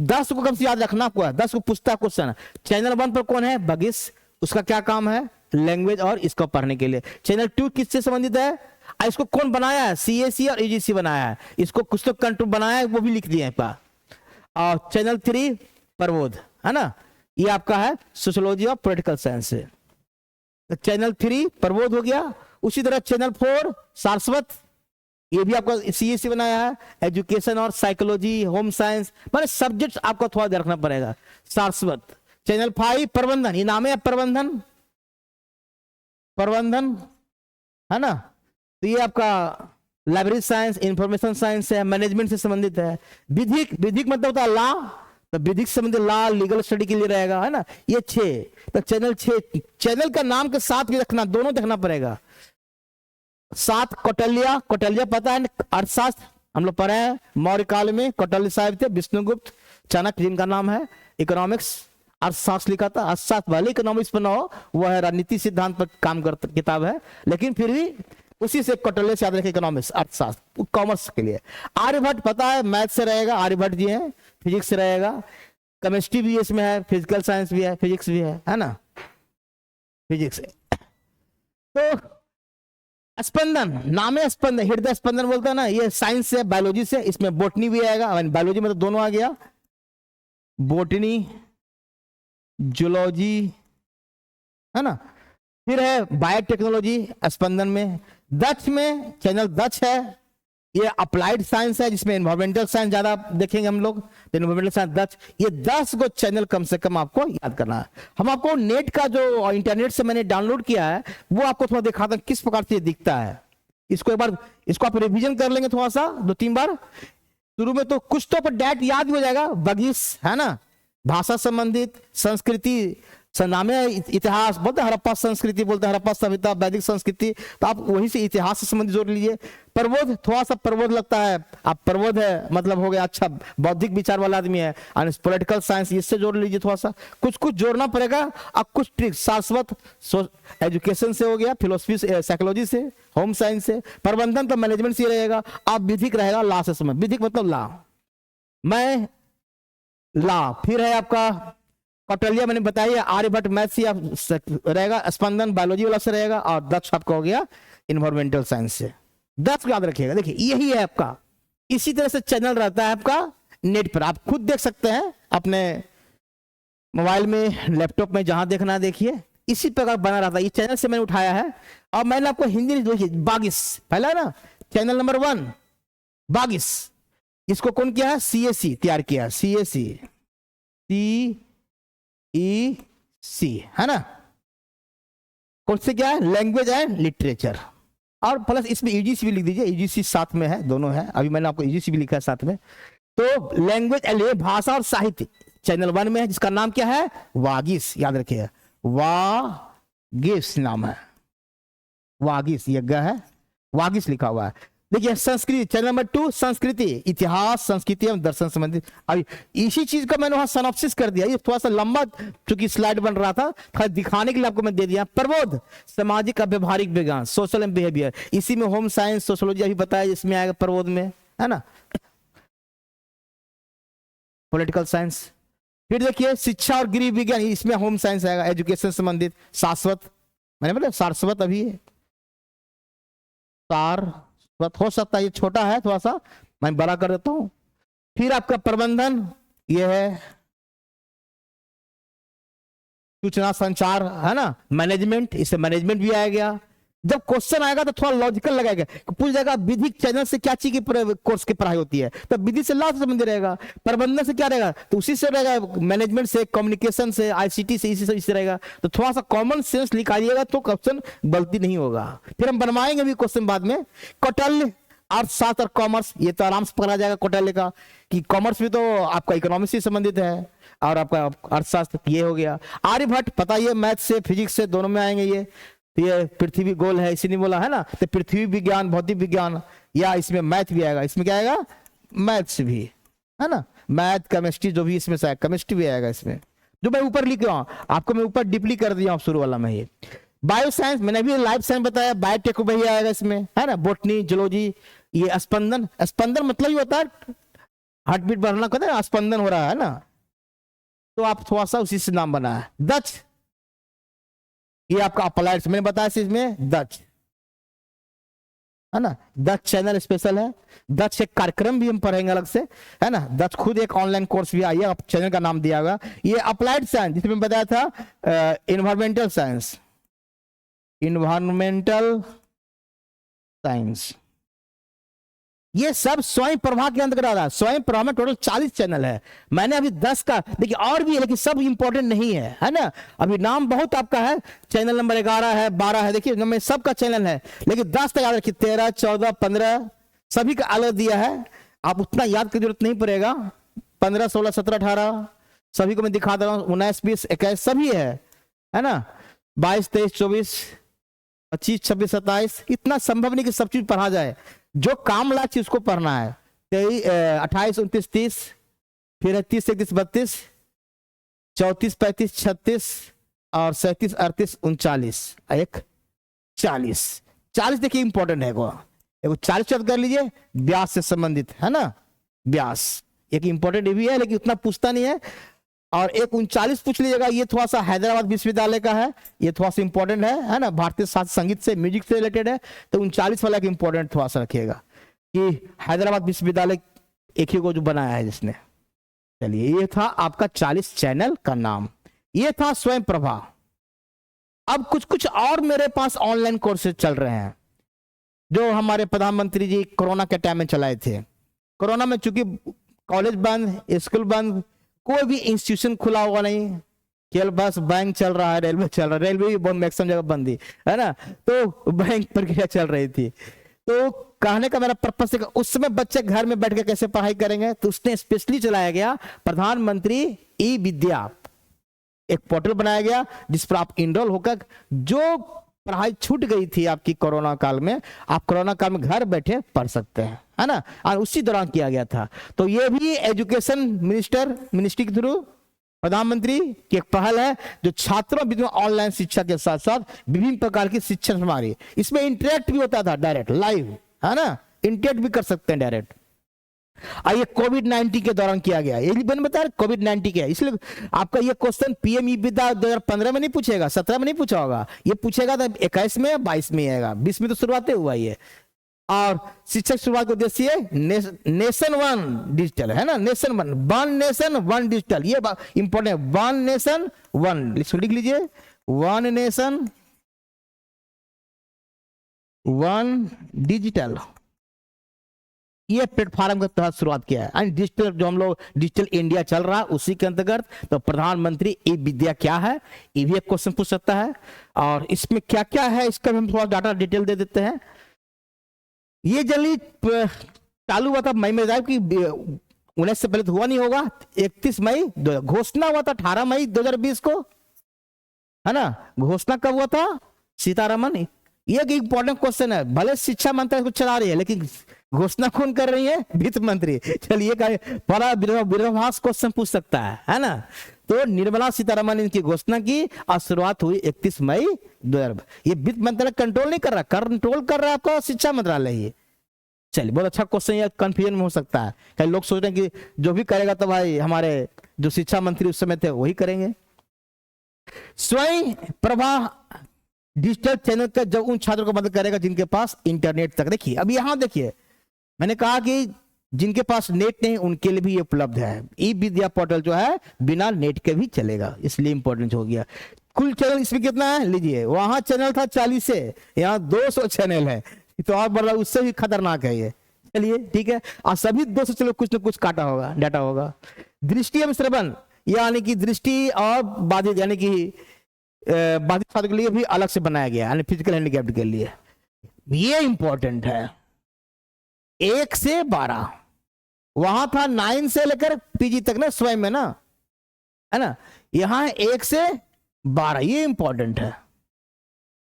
10 को कम से याद रखना आपको, 10 को पूछता है क्वेश्चन। चैनल 1 पर कौन है, बगिस, उसका क्या काम है, लैंग्वेज और इसको पढ़ने के लिए। चैनल 2 किससे संबंधित है, इसको कौन बनाया है, CAC और UGC बनाया है, इसको कुछ तो कंट्रोल बनाया है, वो भी लिख दिया है। और चैनल 3 प्रबोध है ना, ये आपका है सोशियोलॉजी और पॉलिटिकल साइंस से। तो चैनल 3 प्रबोध हो गया। उसी तरह चैनल 4 सारस्वत, ये भी आपका CAC बनाया है, एजुकेशन और साइकोलॉजी, होम साइंस, माने सब्जेक्ट आपको थोड़ा ध्यान रखना पड़ेगा, सारस्वत। चैनल 5 प्रबंधन, ये नाम है प्रबंधन, प्रबंधन है ना, तो ये आपका लाइब्रेरी साइंस, इंफॉर्मेशन साइंस है, मैनेजमेंट से संबंधित है। विधिक, विधिक मतलब होता है लॉ, तो विधिक से संबंधित लॉ, लीगल स्टडी के लिए रहेगा है ना। ये 6, तो चैनल 6, चैनल का नाम के साथ भी रखना, दोनों देखना पड़ेगा। 7 कौटिल्य, कौटिल्य पता है अर्थशास्त्र, हम लोग पढ़े हैं मौर्य काल में, कौटिल्य साहिब थे, विष्णुगुप्त, चाणक्य जिनका नाम है। इकोनॉमिक्स, अर्थशास्त्र लिखा था, अर्थशास्त्र वाले इकोनॉमिक्स पर ना हो, वह है राजनीति सिद्धांत पर काम करता किताब है, लेकिन फिर भी उसी से कौटिल्य से याद रखे, इकोनॉमिक्स, अर्थशास्त्र, कॉमर्स के लिए। आर्यभट्ट पता है मैथ से रहेगा, आर्यभट्ट जी हैं, फिजिक्स से रहेगा, केमिस्ट्री भी इसमें है, फिजिकल साइंस भी है, फिजिक्स भी है ना, फिजिक्स। तो स्पंदन, नाम है स्पंदन, हृदय स्पंदन बोलता है ना, ये साइंस से, बायोलॉजी से, इसमें बोटनी भी आएगा, बायोलॉजी में तो दोनों आ गया, बोटनी, जूलॉजी है ना। फिर है बायोटेक्नोलॉजी स्पंदन में। दक्ष में चैनल दक्ष है, ये अप्लाइड साइंस है, जिसमें एनवायरमेंटल साइंस ज्यादा देखेंगे हम लोग, तो एनवायरमेंटल साइंस दक्ष। ये 10 को चैनल कम से कम आपको याद करना है। हम आपको नेट का जो इंटरनेट से मैंने डाउनलोड किया है वो आपको थोड़ा दिखाता हूं किस प्रकार से दिखता है। इसको एक बार, इसको आप रिवीजन कर लेंगे थोड़ा सा 2-3 बार। शुरू में तो कुछ तो पर डेट याद भी हो जाएगा, बगिस है ना, भाषा संबंधित, संस्कृति, नाम है इतिहास, बोलते हैं हड़प्पा संस्कृति, बोलते हैं हड़प्पा सभ्यता, वैदिक संस्कृति, तो आप वही से इतिहास से संबंधित जोड़ लीजिए। प्रबोध, थोड़ा सा प्रबोध लगता है, आप प्रबोध है मतलब हो गया अच्छा बौद्धिक विचार वाला आदमी है, पॉलिटिकल साइंस, इससे जोड़ लीजिए, थोड़ा सा कुछ कुछ जोड़ना पड़ेगा। अब कुछ ट्रिक्स, शाश्वत एजुकेशन से हो गया, फिलोसफी से, साइकोलॉजी से, होम साइंस से, प्रबंधन तो मैनेजमेंट से रहेगा, आप विधिक रहेगा ला से समय, विधिक मतलब ला, मैं ला, फिर है आपका कौटिल्य मैंने बताया, आर्यभट्ट मैथ से रहेगा, स्पंदन बायोलॉजी वाला से रहेगा, और दक्ष आपका हो गया इन्वायरमेंटल साइंस से। 10 याद रखिएगा। देखिए यही है आपका, इसी तरह से चैनल रहता है आपका नेट पर, आप खुद देख सकते हैं अपने मोबाइल में, लैपटॉप में, जहां देखना देखिए, इसी प्रकार बना रहता है। ये चैनल से मैंने उठाया है, और मैंने आपको हिंदी में देखिए, बागिस पहला है ना, चैनल नंबर 1 बागिस, इसको कौन किया है, CAC तैयार किया, CAC CEC है ना, कौन से क्या है, लैंग्वेज एंड लिटरेचर, और प्लस इसमें UGC भी लिख दीजिए, UGC साथ में है, दोनों है, अभी मैंने आपको UGC भी लिखा है साथ में। तो लैंग्वेज एंड भाषा और साहित्य चैनल 1 में है, जिसका नाम क्या है, वागिस, याद रखिए वागिस नाम है, वागिस यज्ञ है, वागिस लिखा हुआ है। देखिए संस्कृति चैनल नंबर 2, संस्कृति, इतिहास, संस्कृति एवं दर्शन संबंधित। अभी इसी चीज का मैंने वहां सिनॉप्सिस कर दिया, ये थोड़ा सा लंबा चूंकि स्लाइड बन रहा था, थोड़ा दिखाने के लिए आपको मैं दे दिया। प्रबोध, सामाजिक और व्यवहारिक विज्ञान, सोशल एंड बिहेवियर, इसी में होम साइंस, सोशियोलॉजी अभी बताया, इसमें आएगा प्रबोध में, है ना, पॉलिटिकल साइंस। फिर देखिए शिक्षा और गृह विज्ञान, इसमें होम साइंस आएगा, एजुकेशन संबंधित, शाश्वत, मैंने बोला शाश्वत, अभी हो सकता है ये छोटा है थोड़ा सा, मैं बड़ा कर देता हूं। फिर आपका प्रबंधन, ये है सूचना संचार, है ना, मैनेजमेंट, इससे मैनेजमेंट भी आ गया। जब क्वेश्चन आएगा तो थोड़ा लॉजिकल लगाएगा, पूछ जाएगा विधिक चैनल से क्या चीज की कोर्स की पढ़ाई होती है, तो विधि से ला से संबंधित रहेगा, प्रबंधन से क्या रहेगा, तो उसी से रहेगा, मैनेजमेंट से, कम्युनिकेशन से, ICT से, इसी से रहेगा। तो थोड़ा सा कॉमन सेंस निकालिएगा तो क्वेश्चन गलती नहीं होगा। फिर हम बनवाएंगे भी क्वेश्चन बाद में। कौटिल्य, अर्थशास्त्र और कॉमर्स, ये तो आराम से पकड़ा जाएगा कौटिल्य का, कि कॉमर्स भी तो आपका इकोनॉमिक्स से संबंधित है, और आपका अर्थशास्त्र ये हो गया। आर्यभट्ट पता ही है, मैथ से, फिजिक्स से, दोनों में आएंगे ये पृथ्वी गोल है इसी नहीं बोला है ना, तो पृथ्वी विज्ञान, भौतिक विज्ञान, या इसमें मैथ भी आएगा, इसमें क्या आएगा, मैथ्स भी, है ना, मैथ, केमिस्ट्री, जो भी इसमें से केमिस्ट्री भी आएगा इसमें, जो मैं ऊपर लिख रहा हूं आपको, मैं ऊपर डीपली कर दिया हूं शुरू वाला में। ये बायो साइंस मैंने भी लाइफ साइंस बताया, बायोटेक वही आएगा इसमें, है ना, बोटनी, जूलॉजी, ये स्पंदन, स्पंदन मतलब ही होता है हार्ट बीट बढ़ना, कहते हैं स्पंदन हो रहा है ना, तो आप थोड़ा सा उसी से नाम बना है। दक्ष, ये आपका अप्लाइड, मैंने बताया इसमें दक्ष, है ना, दक्ष चैनल स्पेशल है, दक्ष एक कार्यक्रम भी हम पढ़ेंगे अलग से, है ना, दक्ष खुद एक ऑनलाइन कोर्स भी आई है, चैनल का नाम दिया हुआ। ये अप्लाइड साइंस, जिसमें बताया था इन्वायरमेंटल साइंस, इन्वायरमेंटल साइंस, ये सब स्वयं प्रभा के अंतर्गत आता है। स्वयं प्रभा में टोटल 40 चैनल है, मैंने अभी 10 का, देखिए और भी है लेकिन सब इंपॉर्टेंट नहीं है ना, अभी नाम बहुत आपका है, चैनल नंबर 11 है, 12 है, देखिए नंबर सबका चैनल है, लेकिन 10 तक याद रखिए, 13, 14, 15 सभी का अलग दिया है, आप उतना याद की जरूरत नहीं पड़ेगा। 15, 16, 17, 18 सभी को मैं दिखा दे रहा हूँ, 19, 20, 21 सभी है ना, 22, 23, 24, 25, 26, 27, इतना संभव नहीं कि सब चीज पढ़ा जाए, जो काम ला चीज उसको पढ़ना है। 28, 29, 30, फिर 30, 31, 32, 34, 35, 36 और 37, 38, 39, एक 40 देखिए इंपॉर्टेंट है, एगो 40 याद कर लीजिए, व्यास से संबंधित, है ना, व्यास एक इंपॉर्टेंट भी है लेकिन उतना पूछता नहीं है। और एक 39 पूछ लीजिएगा, ये थोड़ा सा हैदराबाद विश्वविद्यालय का है, ये थोड़ा सा इंपॉर्टेंट है ना, भारतीय शास्त्रीय संगीत से, म्यूजिक से रिलेटेड है, तो 39 वाला का इंपॉर्टेंट थोड़ा सा रखिएगा कि हैदराबाद विश्वविद्यालय एक ही को जो बनाया है जिसने। चलिए ये था आपका 40 चैनल का नाम, ये था स्वयं प्रभा। अब कुछ कुछ और मेरे पास ऑनलाइन कोर्सेज चल रहे हैं जो हमारे प्रधानमंत्री जी कोरोना के टाइम में चलाए थे। कोरोना में चूंकि कॉलेज बंद, स्कूल बंद, कोई भी इंस्टीट्यूशन खुला हुआ नहीं, केवल बस बैंक चल रहा है, रेलवे चल रहा है, रेलवे भी बहुत मैक्सिमम जगह बंद ही है ना, तो बैंक प्रक्रिया चल रही थी। तो कहने का मेरा पर्पस है, उस समय बच्चे घर में बैठ के कैसे पढ़ाई करेंगे, तो उसने स्पेशली चलाया गया प्रधानमंत्री ई विद्या एक पोर्टल बनाया गया जिस पर आप इनरोल होकर जो पढ़ाई छूट गई थी आपकी कोरोना काल में, आप कोरोना काल में घर बैठे पढ़ सकते हैं, है ना। और उसी दौरान किया गया था। तो ये भी एजुकेशन मिनिस्ट्री के थ्रू प्रधानमंत्री की एक पहल है जो छात्रों में ऑनलाइन शिक्षा के साथ साथ विभिन्न प्रकार की शिक्षा हमारी, इसमें इंटरेक्ट भी होता था, डायरेक्ट लाइव, है ना, इंटरेक्ट भी कर सकते हैं डायरेक्ट। ये कोविड-19 के दौरान किया गया, ये मैंने बताया कोविड-19 के, इसलिए आपका ये क्वेश्चन पीएम ई विद्या 2015 में नहीं पूछेगा, 17 में नहीं पूछा होगा, ये पूछेगा तो 21 में, 22 में आएगा, 20 में तो शुरुआत हुआ ये। और शिक्षा की शुरुआत का उद्देश्य नेशन वन डिजिटल, है ना, nation one nation one digital, ये इंपॉर्टेंट है, वन नेशन वन, लिख लीजिए, वन नेशन वन डिजिटल, ये प्लेटफॉर्म के तहत शुरुआत किया है। एंड डिजिटल जो हम लोग डिजिटल इंडिया चल रहा है उसी के अंतर्गत तो प्रधानमंत्री ई विद्या क्या है, ये भी एक क्वेश्चन पूछ सकता है। और इसमें क्या क्या है इसका हम थोड़ा डाटा डिटेल दे देते हैं। ये जल्दी चालू हुआ था मई में, कि 19 से पहले तो हुआ नहीं होगा, 31 मई घोषणा हुआ था, 18 मई 2020 को, है ना। घोषणा कब हुआ था, सीतारमन। ये एक इंपॉर्टेंट क्वेश्चन है, भले शिक्षा मंत्रालय को चला रही है लेकिन घोषणा कौन कर रही है, वित्त मंत्री। चलिए बड़ा विरोधाभास क्वेश्चन पूछ सकता है ना। तो निर्मला सीतारमन ने इनकी घोषणा की और शुरुआत हुई 31 मई 2020। ये वित्त मंत्रालय कंट्रोल नहीं कर रहा, कंट्रोल कर रहा है आपका शिक्षा मंत्रालय। ये चलिए बहुत अच्छा क्वेश्चन, ये कंफ्यूजन में हो सकता है, कई लोग सोच रहे हैं कि जो भी करेगा तो भाई हमारे जो शिक्षा मंत्री उस समय थे वही करेंगे। स्वयं प्रभा डिजिटल चैनल का जब उन छात्रों को मदद करेगा जिनके पास इंटरनेट तक, देखिए अब यहां देखिए मैंने कहा कि जिनके पास नेट नहीं उनके लिए भी ये उपलब्ध है। ई विद्या पोर्टल जो है बिना नेट के भी चलेगा, इसलिए इंपॉर्टेंट हो गया। कुल चैनल इसमें कितना है, लीजिए, वहां चैनल था 40 से, यहाँ 200 चैनल है, तो आप बोल रहा उससे भी खतरनाक है ये। चलिए ठीक है, और सभी 200 चैनल कुछ ना कुछ काटा होगा, डाटा होगा। दृष्टि एवं श्रवण यानी कि दृष्टि और बाधित यानी कि बाधित छात्रों के लिए भी अलग से बनाया गया, यानी फिजिकल हैंडीकैप्ड के लिए। ये इंपॉर्टेंट है। 1 से 12 वहां था, 9 से लेकर पीजी तक ना, स्वयं में ना, है ना। यहां 1 से 12, ये इंपॉर्टेंट है।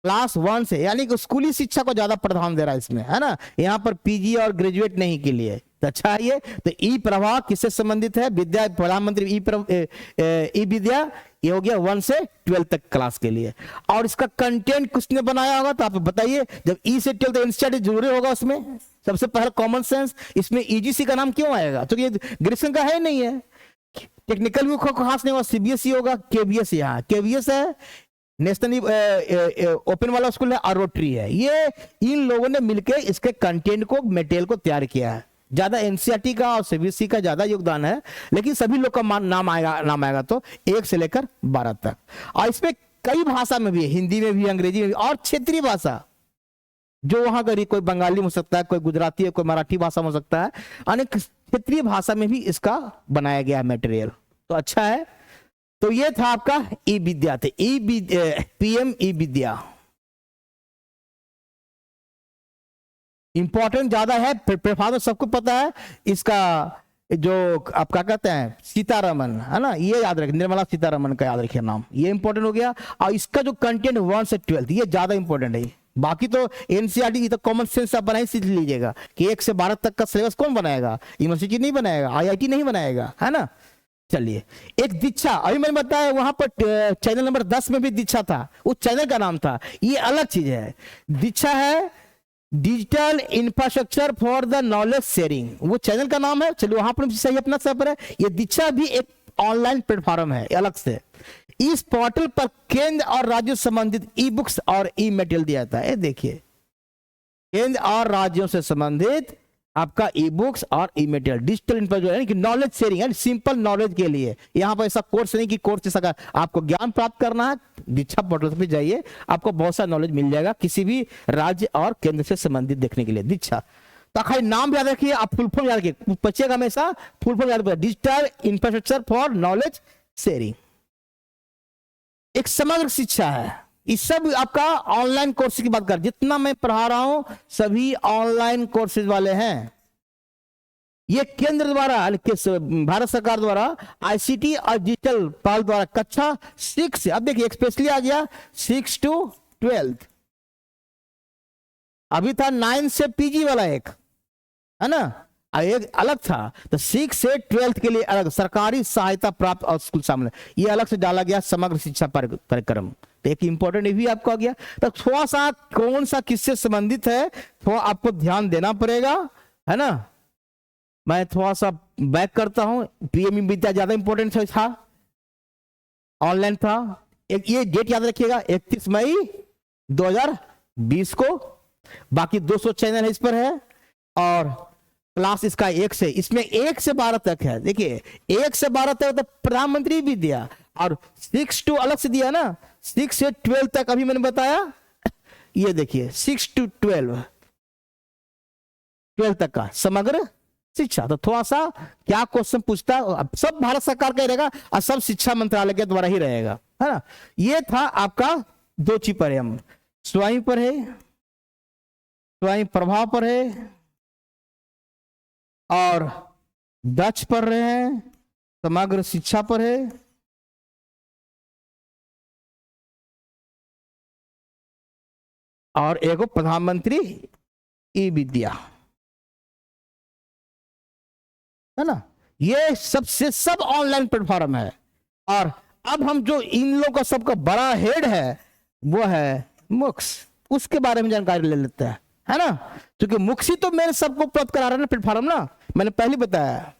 क्लास 1 से यानी कि स्कूली शिक्षा को ज्यादा प्राधान्य दे रहा है इसमें, है ना। यहाँ पर पीजी और ग्रेजुएट नहीं के लिए, तो अच्छा है ये। तो ई प्रवाह किससे संबंधित है, विद्या प्रधानमंत्री ई विद्या, ये हो गया 1 से 12 तक क्लास के लिए। और इसका कंटेंट किसने बनाया होगा तो आप बताइए। जब ई से 12 तो एनसीईआरटी जरूरी होगा उसमें, सबसे पहले कॉमन सेंस। इसमें ईजीसी का नाम क्यों आएगा, तो ये ग्रेजुएशन का है नहीं है, टेक्निकल भी खास नहीं होगा, सीबीएसई होगा, केवीएस, यहाँ केवीएस है, नेशनल ओपन वाला स्कूल है, और रोटरी है। ये इन लोगों ने मिलकर इसके कंटेंट को, मटेरियल को तैयार किया है। ज्यादा एनसीईआरटी का और सीबीएसई का ज्यादा योगदान है, लेकिन सभी लोग का नाम आएगा तो 1 से लेकर 12 तक। और इसमें कई भाषा में भी है, हिंदी में भी, अंग्रेजी में भी, और क्षेत्रीय भाषा जो वहां करी, कोई बंगाली हो सकता है, कोई गुजराती है, कोई मराठी भाषा हो सकता है, अनेक क्षेत्रीय भाषा में भी इसका बनाया गया है मटेरियल, तो अच्छा है। तो ये था आपका ई विद्या, थे पीएम ई विद्या। इंपॉर्टेंट ज्यादा है, प्लेटफॉर्म सबको पता है। इसका जो आप क्या कहते हैं, सीतारमन, है ना, ये याद रखिए, निर्मला सीतारमन का याद रखिए नाम, ये इंपॉर्टेंट हो गया। और इसका जो कंटेंट 1 से 12 ये ज्यादा इंपॉर्टेंट है। बाकी तो एनसीईआरटी तो कॉमन सेंस आप बनाई सीख लीजिएगा कि 1 से 12 तक का सिलेबस कौन बनाएगा, यूनिवर्सिटी नहीं बनाएगा, आईआईटी नहीं बनाएगा, है ना। चलिए, एक दीक्षा, अभी मैंने बताया वहां पर चैनल नंबर 10 में भी दीक्षा था, उस चैनल का नाम था, ये अलग चीज है। दीक्षा है digital infrastructure for the knowledge sharing, वो चैनल का नाम है। चलिए वहां पर सही अपना सर्वर है। ये दीक्षा भी एक ऑनलाइन प्लेटफॉर्म है अलग से। इस पोर्टल पर केंद्र और राज्यों से संबंधित ई बुक्स और ई मटेरियल दिया जाता है। देखिए, केंद्र और राज्यों से संबंधित आपका ई बुक्स और ई मटेरियल, डिजिटल इंफ्रास्ट्रक्चर यानी कि नॉलेज शेयरिंग, यानी सिंपल नॉलेज के लिए। यहाँ पर ऐसा कोर्स नहीं कि कोर्स जैसा आपको ज्ञान प्राप्त करना है, दीक्षा पोर्टल पे जाइए, आपको बहुत सारा नॉलेज मिल जाएगा किसी भी राज्य और केंद्र से संबंधित देखने के लिए। दीक्षा तो खाली नाम याद रखिए, आप फुल फॉर्म याद रखिए, बच्चेगा हमेशा फुल फॉर्म याद रखिए, digital infrastructure for knowledge sharing. एक समग्र शिक्षा है। इस सब आपका ऑनलाइन कोर्स की बात कर, जितना मैं पढ़ा रहा हूं सभी ऑनलाइन कोर्सेज वाले हैं। ये केंद्र द्वारा भारत सरकार द्वारा आईसीटी और डिजिटल पहल द्वारा कक्षा 6 से, अब देखिए स्पेशली आ गया 6 to 12, अभी था 9 से पीजी वाला एक, है ना, एक अलग था। तो 6 से 12 के लिए अलग सरकारी सहायता प्राप्त और स्कूल शामिल, ये अलग से डाला गया समग्र शिक्षा कार्यक्रम। तो एक इंपॉर्टेंट ये भी आपको आ गया। तो थोड़ा सा कौन सा किससे संबंधित है थोड़ा आपको ध्यान देना पड़ेगा, है ना। मैं थोड़ा सा बैक करता हूं, पीएम विद्या ज्यादा इंपॉर्टेंट था, ऑनलाइन था। एक ये डेट याद रखिएगा 31 मई 2020 को। बाकी 200 चैनल है इस पर है, और क्लास इसका 1 से, इसमें 1 से 12 तक है। देखिए 1 से 12 तक तो प्रधानमंत्री भी दिया, और 6 to अलग से दिया ना, 6 से 12 तक अभी मैंने बताया। ये देखिए 6 to 12 तक का समग्र शिक्षा। तो थोड़ा सा क्या क्वेश्चन पूछता है, सब भारत सरकार का रहेगा और सब शिक्षा मंत्रालय के द्वारा ही रहेगा, है ना। ये था आपका 2 चीज पर है, हम स्वयं पर है, स्वयं प्रभाव पर है, और दक्ष पढ़ रहे हैं, समग्र शिक्षा पर है, और एगो प्रधानमंत्री ई विद्या, है ना। ये सबसे सब ऑनलाइन प्लेटफॉर्म है। और अब हम जो इन लोगों का सबका बड़ा हेड है वो है मुक्स, उसके बारे में जानकारी ले लेते हैं, है ना। क्योंकि मुक्स ही तो मेरे सबको उपलब्ध करा रहा है ना प्लेटफॉर्म ना, मैंने पहले बताया।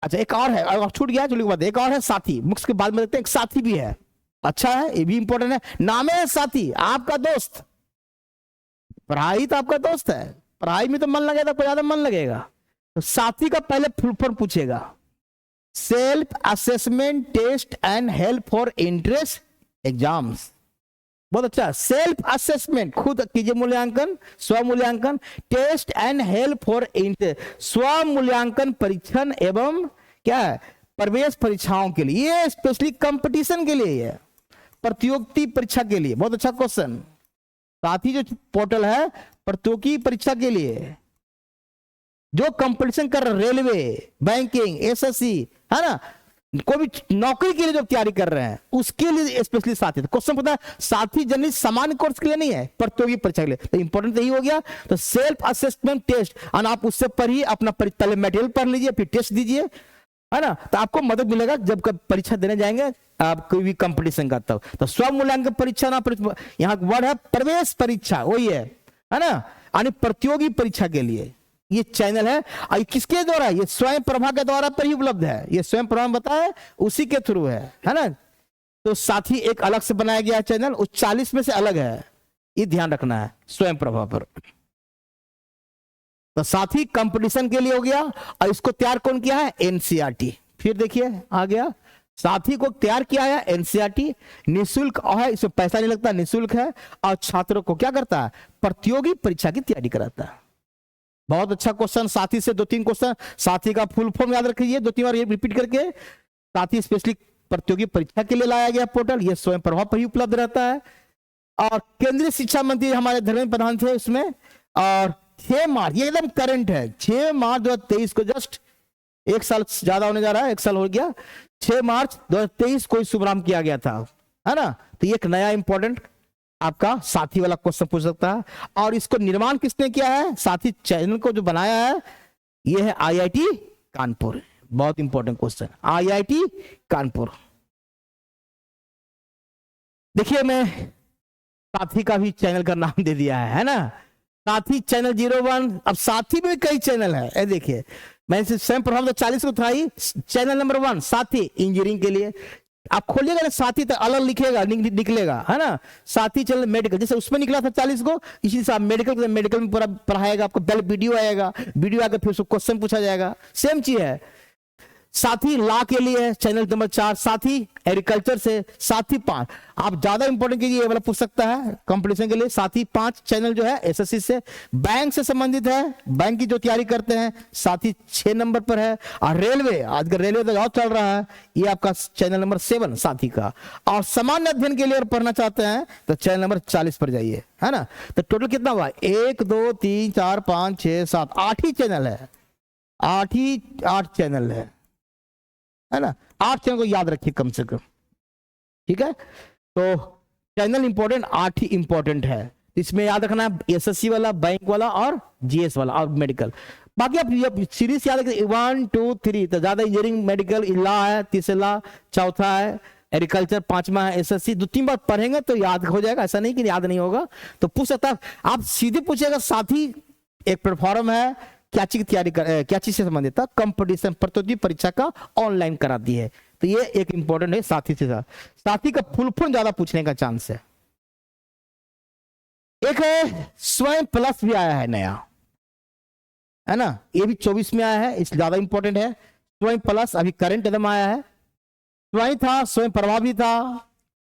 अच्छा एक और है, और छूट गया चलिए बात, एक और है साथी। मुक्स के बाद में देखते हैं एक साथी भी है, अच्छा है, ये भी इंपॉर्टेंट है। नाम है साथी, आपका दोस्त। पढ़ाई तो आपका दोस्त है, पढ़ाई में तो मन लगेगा, कोई ज्यादा मन लगेगा। तो साथी का पहले फुल फॉर्म पूछेगा, self assessment test and help for entrance exams. बहुत अच्छा, सेल्फ असेसमेंट, खुद कीजिए मूल्यांकन, स्व मूल्यांकन, टेस्ट एंड हेल्प फॉर स्व मूल्यांकन परीक्षण एवं क्या है प्रवेश परीक्षाओं के लिए, ये स्पेशली कंपटीशन के लिए है, प्रतियोगिता परीक्षा के लिए। बहुत अच्छा क्वेश्चन। साथ ही जो पोर्टल है प्रतियोगी परीक्षा के लिए, जो कंपटीशन कर रहे, रेलवे, बैंकिंग, एसएससी, है ना, कोई भी नौकरी के लिए जो तैयारी कर रहे हैं उसके लिए स्पेशली साथी। क्वेश्चन पता है, साथी जनरली सामान्य कोर्स के लिए नहीं है, प्रतियोगी परीक्षा के लिए। तो इंपॉर्टेंट यही हो गया। तो सेल्फ असेसमेंट टेस्ट, और आप उससे पढ़िए, अपना पहले मटेरियल पढ़ लीजिए, फिर टेस्ट दीजिए, है ना। तो आपको मदद मिलेगा जब परीक्षा देने जाएंगे आप कोई भी कंपटीशन का। तब तो स्व मूल्यांकन परीक्षा ना, यहाँ वर्ड है प्रवेश परीक्षा, वही है ना, यानी प्रतियोगी परीक्षा के लिए ये चैनल है। और किसके द्वारा, ये स्वयं प्रभा के द्वारा पर ही उपलब्ध है। ये स्वयं प्रभा बताया उसी के थ्रू है ना। तो साथ ही एक अलग से बनाया गया चैनल, उस 40 में से अलग है, ये ध्यान रखना है स्वयं प्रभा पर। तो साथ ही कंपटीशन के लिए हो गया, और इसको तैयार कौन किया है, एनसीईआरटी। फिर देखिए आ गया, साथी को तैयार किया है एनसीईआरटी, निःशुल्क है, इसमें पैसा नहीं लगता, निःशुल्क है, और छात्रों को क्या करता है, प्रतियोगी परीक्षा की तैयारी कराता है। बहुत अच्छा क्वेश्चन। साथी से 2-3 क्वेश्चन, साथी का फुल फॉर्म याद रखिए, 2-3 बार ये रिपीट करके। साथी स्पेशली प्रतियोगी परीक्षा के लिए लाया गया पोर्टल, ये स्वयं प्रभाव पर ही उपलब्ध रहता है। और केंद्रीय शिक्षा मंत्री हमारे धर्मेंद्र प्रधान थे उसमें। और 6 मार्च, ये एकदम करंट है, 6 मार्च 2023 को, जस्ट 1 साल ज्यादा होने जा रहा है, 1 साल हो गया, 6 मार्च 2023 को शुभारंभ किया गया था, है ना। तो ये एक नया इंपॉर्टेंट आपका साथी वाला क्वेश्चन पूछ सकता है। और इसको निर्माण किसने किया है, साथी चैनल को जो बनाया है ये है आईआईटी कानपुर। बहुत इंपॉर्टेंट क्वेश्चन, आईआईटी कानपुर। देखिए मैं साथी का भी चैनल का नाम दे दिया है ना, साथी चैनल 01। अब साथी में कई चैनल है, देखिए मैंने स्वयं प्रभाव तो 40 को था ही, चैनल नंबर 1 साथी इंजीनियरिंग के लिए। आप खोलिएगा ना साथी तो अलग लिखेगा, निकलेगा, है ना। साथी चैनल मेडिकल, जैसे उसमें निकला था 40 को, इसी से आप मेडिकल में पूरा पढ़ाएगा आपको। पहले वीडियो आएगा, वीडियो आकर फिर उसको क्वेश्चन पूछा जाएगा, सेम चीज है। साथी लॉ के लिए चैनल नंबर 4, साथी एग्रीकल्चर से, साथी 5। आप ज्यादा इंपॉर्टेंट कीजिए, ये वाला पूछ सकता है कंपटीशन के लिए। साथी 5 चैनल जो है एसएससी से, बैंक से संबंधित है, बैंक की जो तैयारी करते हैं, साथी 6 नंबर पर है। और रेलवे, आजकल रेलवे तो बहुत चल रहा है, ये आपका चैनल नंबर 7 साथी का। और सामान्य अध्ययन के लिए अगर पढ़ना चाहते हैं तो चैनल नंबर 40 पर जाइए, है ना। तो टोटल कितना हुआ, 1 2 3 4 5 6 7 8 ही चैनल है, 8 चैनल है ना, 8 चैनल को याद रखिए कम से कम, ठीक है। तो चैनल इंपॉर्टेंट, 8 ही इंपॉर्टेंट है, इसमें याद रखना है एसएससी वाला, बैंक वाला और जीएस वाला और मेडिकल। बाकी आप सीरीज याद रखिए 1 2 3, तो ज्यादा इंजीनियरिंग, मेडिकल, लॉ है, तीसरा, चौथा है एग्रीकल्चर, 5वां है एसएससी। 2-3 बार पढ़ेंगे तो याद हो जाएगा, ऐसा नहीं कि याद नहीं होगा। तो पूछ सकता, आप सीधे पूछेगा। साथ ही एक प्लेटफॉर्म है, क्या चीज की तैयारी कर, क्या चीज से संबंधित था, कंपटीशन, प्रतियोगी परीक्षा का ऑनलाइन कराती है। तो ये एक इंपॉर्टेंट है साथी से साथ। साथी का फुल फॉर्म ज्यादा पूछने का चांस है। एक है स्वयं प्लस भी आया है नया, है ना, ये भी 24 में आया है, इस ज्यादा इंपॉर्टेंट है। स्वयं प्लस अभी करंट एकदम आया है। स्वयं था, स्वयं प्रभा भी था,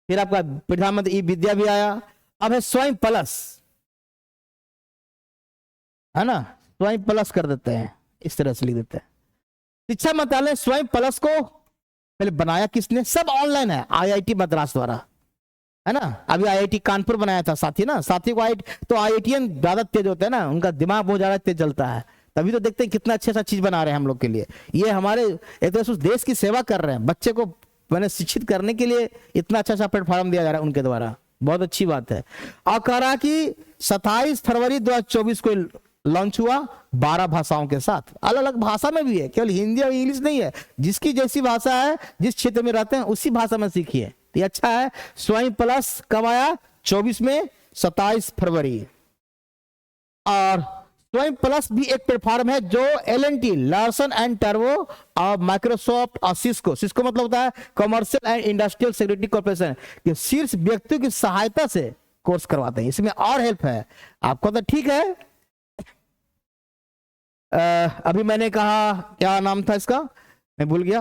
फिर आपका प्रधानमंत्री ई विद्या भी आया, अब है स्वयं प्लस, है ना, स्वयं प्लस कर देते हैं, इस तरह से लिख देते हैं। शिक्षा मंत्रालय स्वयं प्लस को पहले बनाया किसने, सब ऑनलाइन है, आईआईटी मद्रास द्वारा, है ना। अभी आईआईटी कानपुर बनाया था साथी ना, साथी को तो आईआईटीएन ज्यादा तेज होते हैं ना, उनका दिमाग बहुत ज्यादा तेज चलता है, तभी तो देखते हैं कितना अच्छा चीज बना रहे हैं हम लोग के लिए। ये हमारे एक तरह से उस देश की सेवा कर रहे हैं, बच्चे को मैंने शिक्षित करने के लिए इतना अच्छा प्लेटफॉर्म दिया जा रहा है उनके द्वारा, बहुत अच्छी बात है। और कह रहा कि 27 फरवरी 2024 को लॉन्च हुआ 12 भाषाओं के साथ, अलग अलग भाषा में भी है, केवल हिंदी और इंग्लिश नहीं है, जिसकी जैसी भाषा है, जिस क्षेत्र में रहते हैं उसी भाषा में सीखिए, तो ये अच्छा है। स्वयं प्लस कब आया, 24 में, 27 फरवरी। और स्वयं प्लस भी एक प्लेटफॉर्म है जो एलएनटी, लार्सन एंड टर्बो, और माइक्रोसॉफ्ट और सिस्को, सिस्को मतलब होता है commercial and industrial secretary corporation, के शीर्ष व्यक्तियों की सहायता से कोर्स करवाते हैं। इसमें और हेल्प है आपको, तो ठीक है। अभी मैंने कहा, क्या नाम था इसका, मैं भूल गया,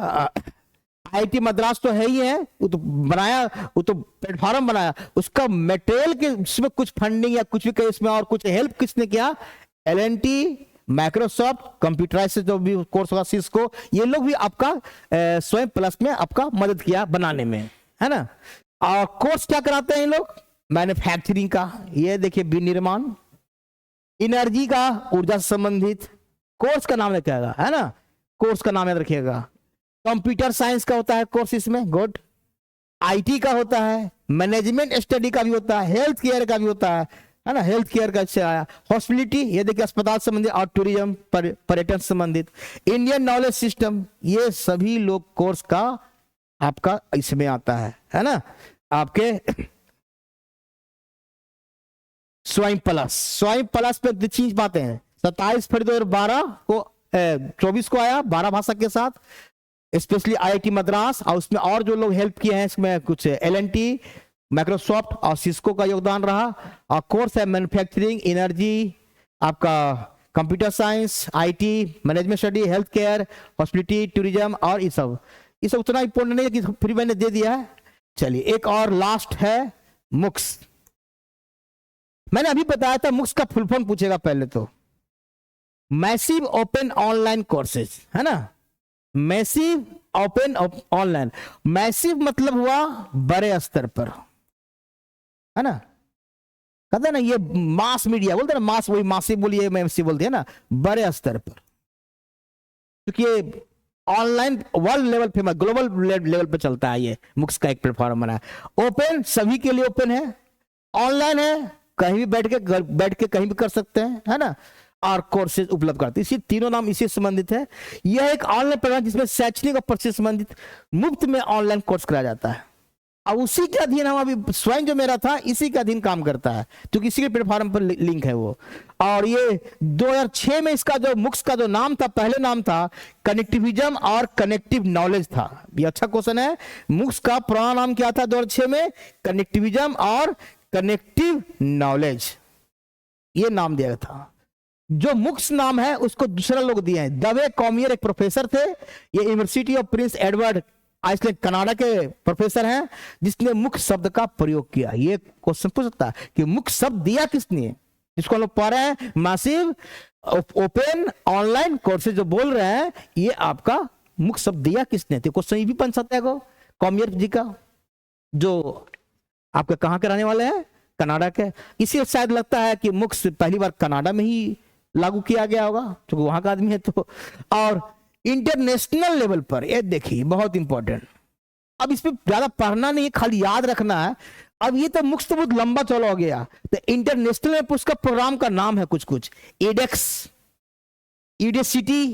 आईआईटी मद्रास तो है ही है, वो तो बनाया, वो तो प्लेटफॉर्म बनाया, उसका मटेरियल के उसमें कुछ फंडिंग या कुछ भी कहीं इसमें और कुछ हेल्प किसने किया, एलएनटी, माइक्रोसॉफ्ट, कंप्यूटराइज से जो भी कोर्स होगा, सिस्को, ये लोग भी आपका स्वयं प्लस में आपका मदद किया बनाने में, है ना। और कोर्स क्या कराते हैं ये लोग, मैन्युफैक्चरिंग का, ये देखिए विनिर्माण, एनर्जी का, ऊर्जा से संबंधित, कोर्स का नाम रखिएगा, है ना, कोर्स का नाम याद रखिएगा। कंप्यूटर साइंस का होता है कोर्स इसमें, गुड। आईटी का होता है, मैनेजमेंट स्टडी का भी होता है, हेल्थ केयर का भी होता है ना, हेल्थ केयर का अच्छा आया, हॉस्पिटलिटी, ये देखिए अस्पताल संबंधित, और टूरिज्म, पर्यटन संबंधित, इंडियन नॉलेज सिस्टम, ये सभी लोग कोर्स का आपका इसमें आता है ना। आपके स्वयं प्लस पे चीज बातें हैं। 27 फरवरी 2012 को 24 को आया 12 भाषा के साथ, स्पेशली आईआईटी मद्रास, और उसमें और जो लोग हेल्प किए हैं इसमें कुछ एलएनटी, माइक्रोसॉफ्ट और सिस्को का योगदान रहा। और कोर्स है मैन्युफैक्चरिंग, एनर्जी, आपका computer science, IT, management study, health care, hospitality, tourism, और ये सब उतना इंपॉर्टेंट नहीं है कि फिर मैंने दे दिया है। चलिए एक और लास्ट है मुक्स। मैंने अभी बताया था मुक्स का फुल फॉर्म पूछेगा पहले तो, मैसिव ओपन ऑनलाइन कोर्सेज, है ना, मैसिव ओपन ऑनलाइन। मैसिव मतलब हुआ बड़े स्तर पर, है ना, कहते हैं ना ये मास मीडिया बोलते हैं ना, मास, वही मासिव बोलिए, मैसिव बोलते हैं ना, बड़े स्तर पर, क्योंकि online world level famous, global level पे चलता है, ये मुक्स का एक प्लेटफॉर्म बना है। ओपन सभी के लिए ओपन है, ऑनलाइन है, कहीं भी बैठ के कहीं भी कर सकते हैं, है ना, और कोर्सेज उपलब्ध करते हैं। इसी तीनों नाम इसी संबंधित है। यह एक ऑनलाइन प्रोग्राम जिसमें शैक्षणिक और प्रशिक्षण संबंधित मुफ्त में ऑनलाइन कोर्स कराया जाता है, और उसी के अधीन हम अभी स्वयं जो मेरा था इसी के अधीन काम करता है, क्योंकि इसी के प्लेटफॉर्म पर लिंक है वो। और ये 2006 में इसका जो मुक्स का जो नाम था, पहले नाम था कनेक्टिविज्म और कनेक्टिव नॉलेज था। ये अच्छा क्वेश्चन है, मुक्स का पुराना नाम क्या था 2006 में, कनेक्टिविज्म और कनेक्टिव नॉलेज, ये नाम दिया था। जो मुक्स नाम है उसको दूसरा लोग दिए हैं। दवे कॉमियर एक प्रोफेसर थे, ये University of Prince Edward Island Canada के प्रोफेसर हैं, जिसने मुक्स शब्द का प्रयोग किया। ये क्वेश्चन पूछ सकता है कि मुक्स शब्द दिया किसने, जिसको हम लोग पढ़ रहे हैं मैसिव ओपन ऑनलाइन कोर्सेज जो बोल रहे हैं, ये आपका मुक्स शब्द दिया किसने, तो क्वेश्चन ये भी बन सकता है कॉमियर जी का, जो आपके कहाँ के रहने वाले हैं, कनाडा के। इसी शायद लगता है कि मुक्स पहली बार कनाडा में ही लागू किया गया होगा क्योंकि वहां का आदमी है तो। और इंटरनेशनल लेवल पर ये देखिए बहुत इंपॉर्टेंट, अब इस पे ज्यादा पढ़ना नहीं है, खाली याद रखना है। अब ये तो मुख्य बहुत लंबा चौड़ा हो गया, तो इंटरनेशनल में उसका प्रोग्राम का नाम है कुछ कुछ, एडेक्स, यूडेसिटी,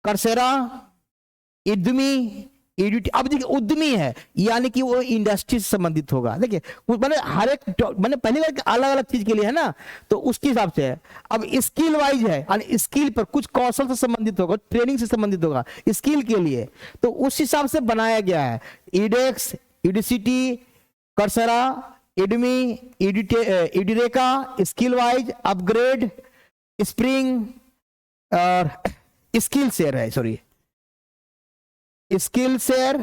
कर्सेरा, इदमी, अब देखिए उद्यमी है यानी कि वो इंडस्ट्री से संबंधित होगा। देखिए मैंने हर एक मैंने पहले अलग अलग चीज के लिए है ना, तो उसके हिसाब से है। अब स्किल वाइज है यानी स्किल पर कुछ कौशल से संबंधित होगा, ट्रेनिंग से संबंधित होगा स्किल के लिए, तो उस हिसाब से बनाया गया है। इडेक्स, यूडिसिटी, कर्सरा, इडमी, इडरेका, स्किल वाइज, अपग्रेड, स्प्रिंग और स्किल शेयर है, सॉरी स्किल शेयर,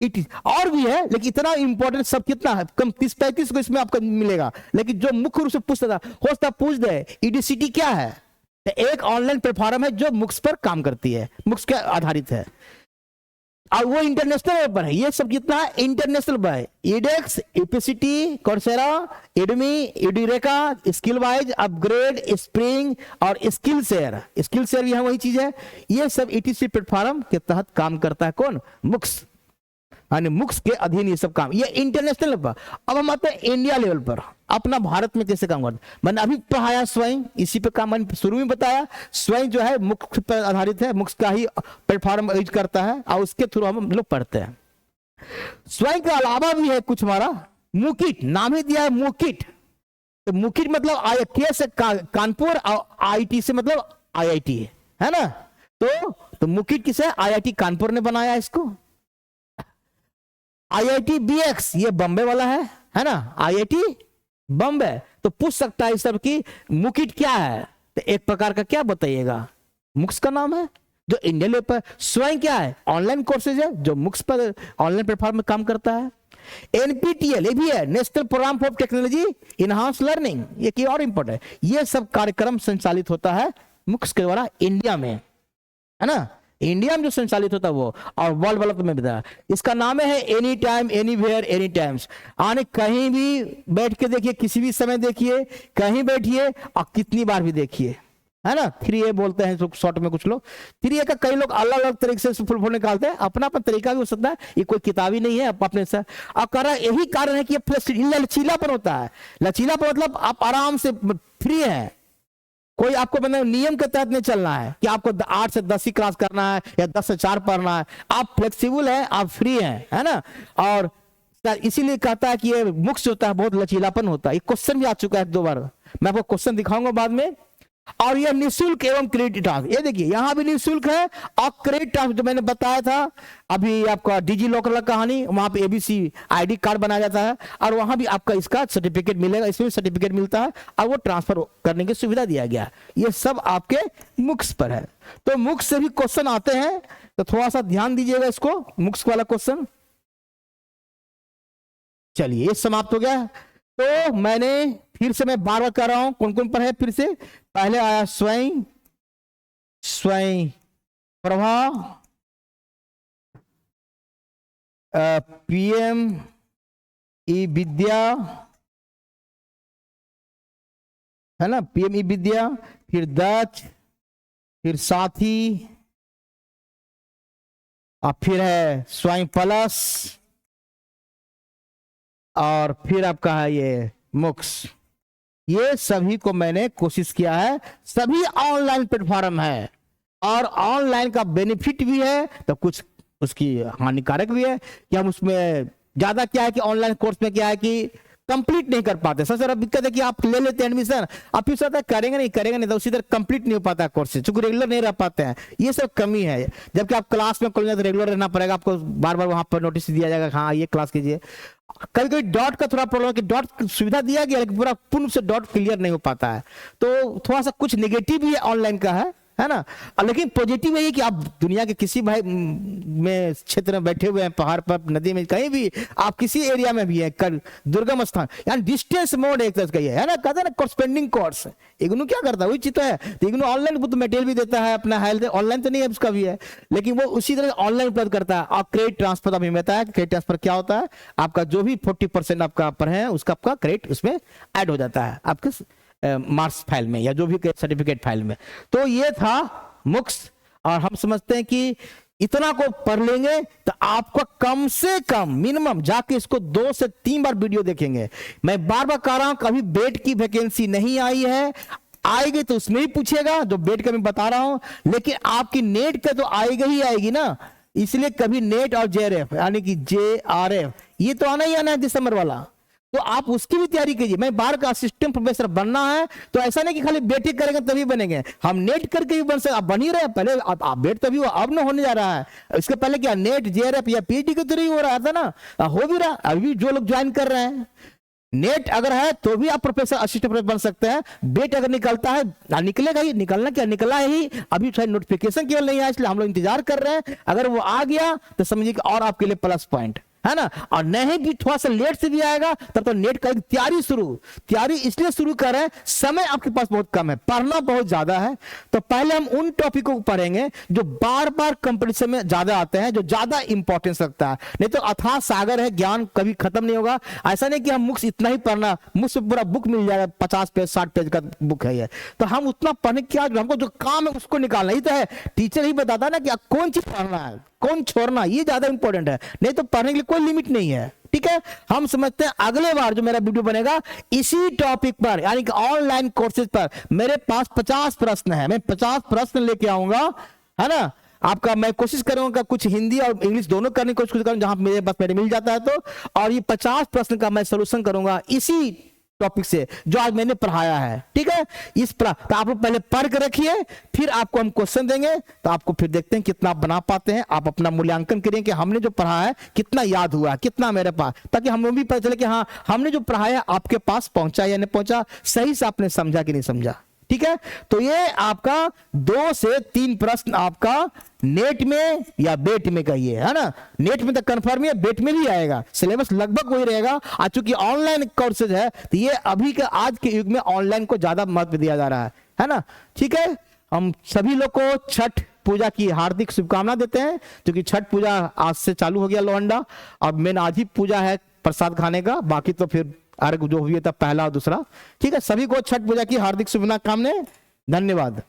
इट और भी है, लेकिन इतना इंपॉर्टेंट सब कितना है, कम 30-35 को इसमें आपको मिलेगा। लेकिन जो मुख्य रूप से पूछता था हो सकता पूछ दे ईडीसीटी क्या है, तो एक ऑनलाइन प्लेटफॉर्म है जो मुक्स पर काम करती है, मुक्स के आधारित है और वो इंटरनेशनल लेवल पर है। ये सब कितना है इंटरनेशनल पर है, edX, UPCT, Coursera, Udemy, Edureka, skill wise, upGrad, spring और स्किल शेयर। स्किल शेयर भी है वही चीज है। ये सब ईटीसी प्लेटफॉर्म के तहत काम करता है कौन, मुक्स, यानी मुक्स के अधीन ये सब काम, ये इंटरनेशनल लेवल पर। अब हम आते हैं इंडिया लेवल पर, अपना भारत में कैसे काम करता है। मैंने अभी पढ़ाया स्वयं, इसी पे काम मैंने शुरू में बताया, स्वयं जो है मुक्स पर आधारित है, मुक्स का ही प्लेटफॉर्म यूज करता है और उसके थ्रू हम लोग पढ़ते हैं। स्वयं के अलावा भी है कुछ हमारा मुकिट, नाम ही दिया है मुकिट। तो मुकिट मतलब के से कानपुर और आईटी से मतलब आईआईटी है ना, तो मुकिट किसे, आईआईटी कानपुर ने बनाया इसको। आईआईटी बीएक्स ये बॉम्बे वाला है ना, आईआईटी बॉम्बे। तो पूछ सकता है सब की मुकिट क्या है, तो एक प्रकार का क्या बताइएगा, मुक्स का नाम है जो इंडिया लेवल पर। स्वयं क्या है, ऑनलाइन कोर्सेज है जो मुक्स पर ऑनलाइन प्लेटफॉर्म में काम करता है। एनपीटीएल ये भी है, national programme for technology enhance learning, ये की और इंपॉर्टेंट है। ये सब कार्यक्रम संचालित होता है मुक्स के द्वारा इंडिया में, है ना, इंडिया में जो संचालित होता है वो, और वर्ल्ड वाला तो मैं बताया। इसका नाम है any time anywhere any times, आने कहीं भी बैठ के देखिए, किसी भी समय देखिए, कहीं बैठिए और कितनी बार भी देखिए, है ना। 3A बोलते हैं शॉर्ट में कुछ लोग, 3A का कई लोग अलग अलग तरीके से फुल फॉर्म निकालते हैं, अपना अपना तरीका भी हो सकता है, ये कोई किताबी नहीं है अपने से। और कह रहा यही कारण है कि ये लचीलापन होता है। लचीलापन मतलब आप आराम से फ्री है, कोई आपको मतलब नियम के तहत नहीं चलना है कि आपको 8 से 10 ही क्लास करना है या 10 से 4 पढ़ना है, आप फ्लेक्सिबल है, आप फ्री हैं, है ना। और इसीलिए कहता है कि ये मुक्स होता है बहुत लचीलापन होता है। ये क्वेश्चन भी आ चुका है 2 बार, मैं आपको क्वेश्चन दिखाऊंगा बाद में। और ये निःशुल्क एवं क्रेडिट टास्क, ये देखिए यहां भी निःशुल्क है और क्रेडिट टास्क जो मैंने बताया था अभी आपका डिजी लॉकर कहानी, वहां पे एबीसी आईडी कार्ड बनाया जाता है और वहां भी आपका इसका सर्टिफिकेट मिलेगा, इसमें सर्टिफिकेट मिलता है और वो ट्रांसफर करने की सुविधा दिया गया। ये सब आपके मुक्स पर है। तो मुक्स से भी क्वेश्चन आते हैं, तो थोड़ा सा ध्यान दीजिएगा इसको, मुक्स वाला क्वेश्चन। चलिए ये समाप्त हो गया। तो मैंने फिर से मैं बार बार कर रहा हूं कौन कौन पर है, फिर से पहले आया स्वयं, स्वयं प्रभा, पीएम ई विद्या, है ना, पीएम ई विद्या, फिर दक्ष, फिर साथी, और फिर है स्वयं प्लस, और फिर आपका है ये मुक्स। ये सभी को मैंने कोशिश किया है, सभी ऑनलाइन प्लेटफॉर्म है और ऑनलाइन का बेनिफिट भी है तो कुछ उसकी हानिकारक भी है कि हम उसमें ज्यादा क्या है कि ऑनलाइन कोर्स में क्या है कि कंप्लीट नहीं कर पाते। सबसे बड़ा दिक्कत है कि आप ले लेते हैं एडमिशन, आप फिर सोचते करेंगे नहीं तो उसी तरह कंप्लीट नहीं हो पाता कोर्स, चूंकि रेगुलर नहीं रह पाते हैं, ये सब कमी है। जबकि आप क्लास में खोलेंगे तो रेगुलर रहना पड़ेगा, आपको बार बार वहां पर नोटिस दिया जाएगा हाँ ये क्लास कीजिए। कभी कभी डॉट का थोड़ा प्रॉब्लम है कि डॉट सुविधा दिया गया लेकिन पूरा पूर्ण से डॉट क्लियर नहीं हो पाता है, तो थोड़ा सा कुछ नेगेटिव भी है ऑनलाइन का है ना। लेकिन पॉजिटिव है कि आप दुनिया के किसी भाई में क्षेत्र में बैठे हुए हैं, पहाड़ पर, नदी में, कहीं भी आप किसी एरिया में भी है, दुर्गम स्थान, यानी डिस्टेंस मोड एक तरह का है ना, कहते हैं ना कोर्सपेंडिंग कोर्स। इग्नू क्या करता है वही चीज तो है, तो इग्नू ऑनलाइन मटेरियल भी देता है, अपना हेल्थ ऑनलाइन तो नहीं है उसका भी है, लेकिन वो उसी तरह ऑनलाइन उपलब्ध करता है। और क्रेडिट ट्रांसफर अभी बताया, क्रेडिट ट्रांसफर क्या होता है, आपका जो भी 40% आपका पर है उसका आपका क्रेडिट उसमें ऐड हो जाता है आपके मार्क्स फाइल में या जो भी सर्टिफिकेट फाइल में। तो ये था मुक्स, और हम समझते हैं कि इतना को पढ़ लेंगे तो आपको कम से कम मिनिमम जाके इसको 2 से 3 बार वीडियो देखेंगे। मैं बार बार कह रहा हूं, कभी बेट की वैकेंसी नहीं आई है, आएगी तो उसमें ही पूछेगा जो बेट का मैं बता रहा हूं, लेकिन आपकी नेट का तो आएगी ही आएगी ना। इसलिए कभी नेट और जेआरएफ यानी कि जेआरएफ ये तो आना ही आना है दिसंबर वाला, तो आप उसकी भी तैयारी कीजिए। मैं बार का असिस्टेंट प्रोफेसर बनना है तो ऐसा नहीं कि खाली बेटे करेंगे तभी बनेंगे, हम नेट करके भी बन सकते। आप बन ही रहे पहले, आप बेट तभी अब ना होने जा रहा है, इसके पहले क्या नेट जेआरएफ या पीएचडी के थ्रू ही हो रहा था ना, हो भी रहा। अभी जो लोग ज्वाइन कर रहे हैं नेट अगर है तो भी आप प्रोफेसर असिस्टेंट प्रोफेसर बन सकते हैं। बेट अगर निकलता है ना, निकलेगा ही, निकलना क्या निकला है ही, अभी शायद नोटिफिकेशन केवल नहीं आया इसलिए हम लोग इंतजार कर रहे हैं। अगर वो आ गया तो समझिए कि और आपके लिए प्लस पॉइंट है ना, और नहीं भी थोड़ा सा लेट से भी आएगा तब तो नेट का एक तैयारी इसलिए शुरू कर रहे हैं, समय आपके पास बहुत कम है, पढ़ना बहुत ज्यादा है। तो पहले हम उन टॉपिकों को पढ़ेंगे जो बार बार कंपटीशन में ज्यादा आते हैं, जो ज्यादा इंपॉर्टेंस रखता है। नहीं तो अथाह सागर है, ज्ञान कभी खत्म नहीं होगा। ऐसा नहीं कि हम मुक्स इतना ही पढ़ना, मुझसे पूरा बुक मिल जाएगा, 50 पेज 60 पेज का बुक है ये, तो हम उतना पढ़ने क्या, हमको जो काम है उसको निकालना ही तो है। टीचर ही बताता ना कि कौन चीज पढ़ना है कौन छोड़ना, ये ज्यादा इंपॉर्टेंट है, नहीं तो पढ़ने के लिए कोई लिमिट नहीं है। ठीक है, हम समझते हैं अगले बार जो मेरा वीडियो बनेगा इसी टॉपिक पर यानी कि ऑनलाइन कोर्सेज पर, मेरे पास 50 प्रश्न है, मैं 50 प्रश्न लेके आऊंगा, है ना। आपका मैं कोशिश करूंगा कुछ हिंदी और इंग्लिश दोनों करने की कोशिश करूंगा जहां मेरे पास मेरे मिल जाता है तो, और ये 50 प्रश्न का मैं सोल्यूशन करूंगा इसी टॉपिक से जो आज मैंने पढ़ाया है। ठीक है, तो आप लोग पहले पढ़ के रखिए, फिर आपको हम क्वेश्चन देंगे, तो आपको फिर देखते हैं कितना बना पाते हैं। आप अपना मूल्यांकन करिए कि हमने जो पढ़ा है कितना याद हुआ, कितना मेरे पास, ताकि हमें भी पता चले कि हाँ हमने जो पढ़ाया आपके पास पहुंचा या नहीं पहुंचा, सही से आपने समझा कि नहीं समझा। ठीक है, तो ये आपका 2 से 3 प्रश्न आपका नेट में या बेट में कहिए, है ना। नेट में तो कंफर्म है, बेट में भी आएगा, सिलेबस लगभग वही रहेगा। आज चूंकि ऑनलाइन कोर्सेज है तो ये अभी के आज के युग में ऑनलाइन को ज्यादा महत्व दिया जा रहा है ना। ठीक है, हम सभी लोग को छठ पूजा की हार्दिक शुभकामना देते हैं, क्योंकि छठ पूजा आज से चालू हो गया लोहंडा, और मेन आज ही पूजा है प्रसाद खाने का, बाकी तो फिर अर्घ जो हुई था पहला और दूसरा। ठीक है, सभी को छठ पूजा की हार्दिक शुभकामनाएं, धन्यवाद।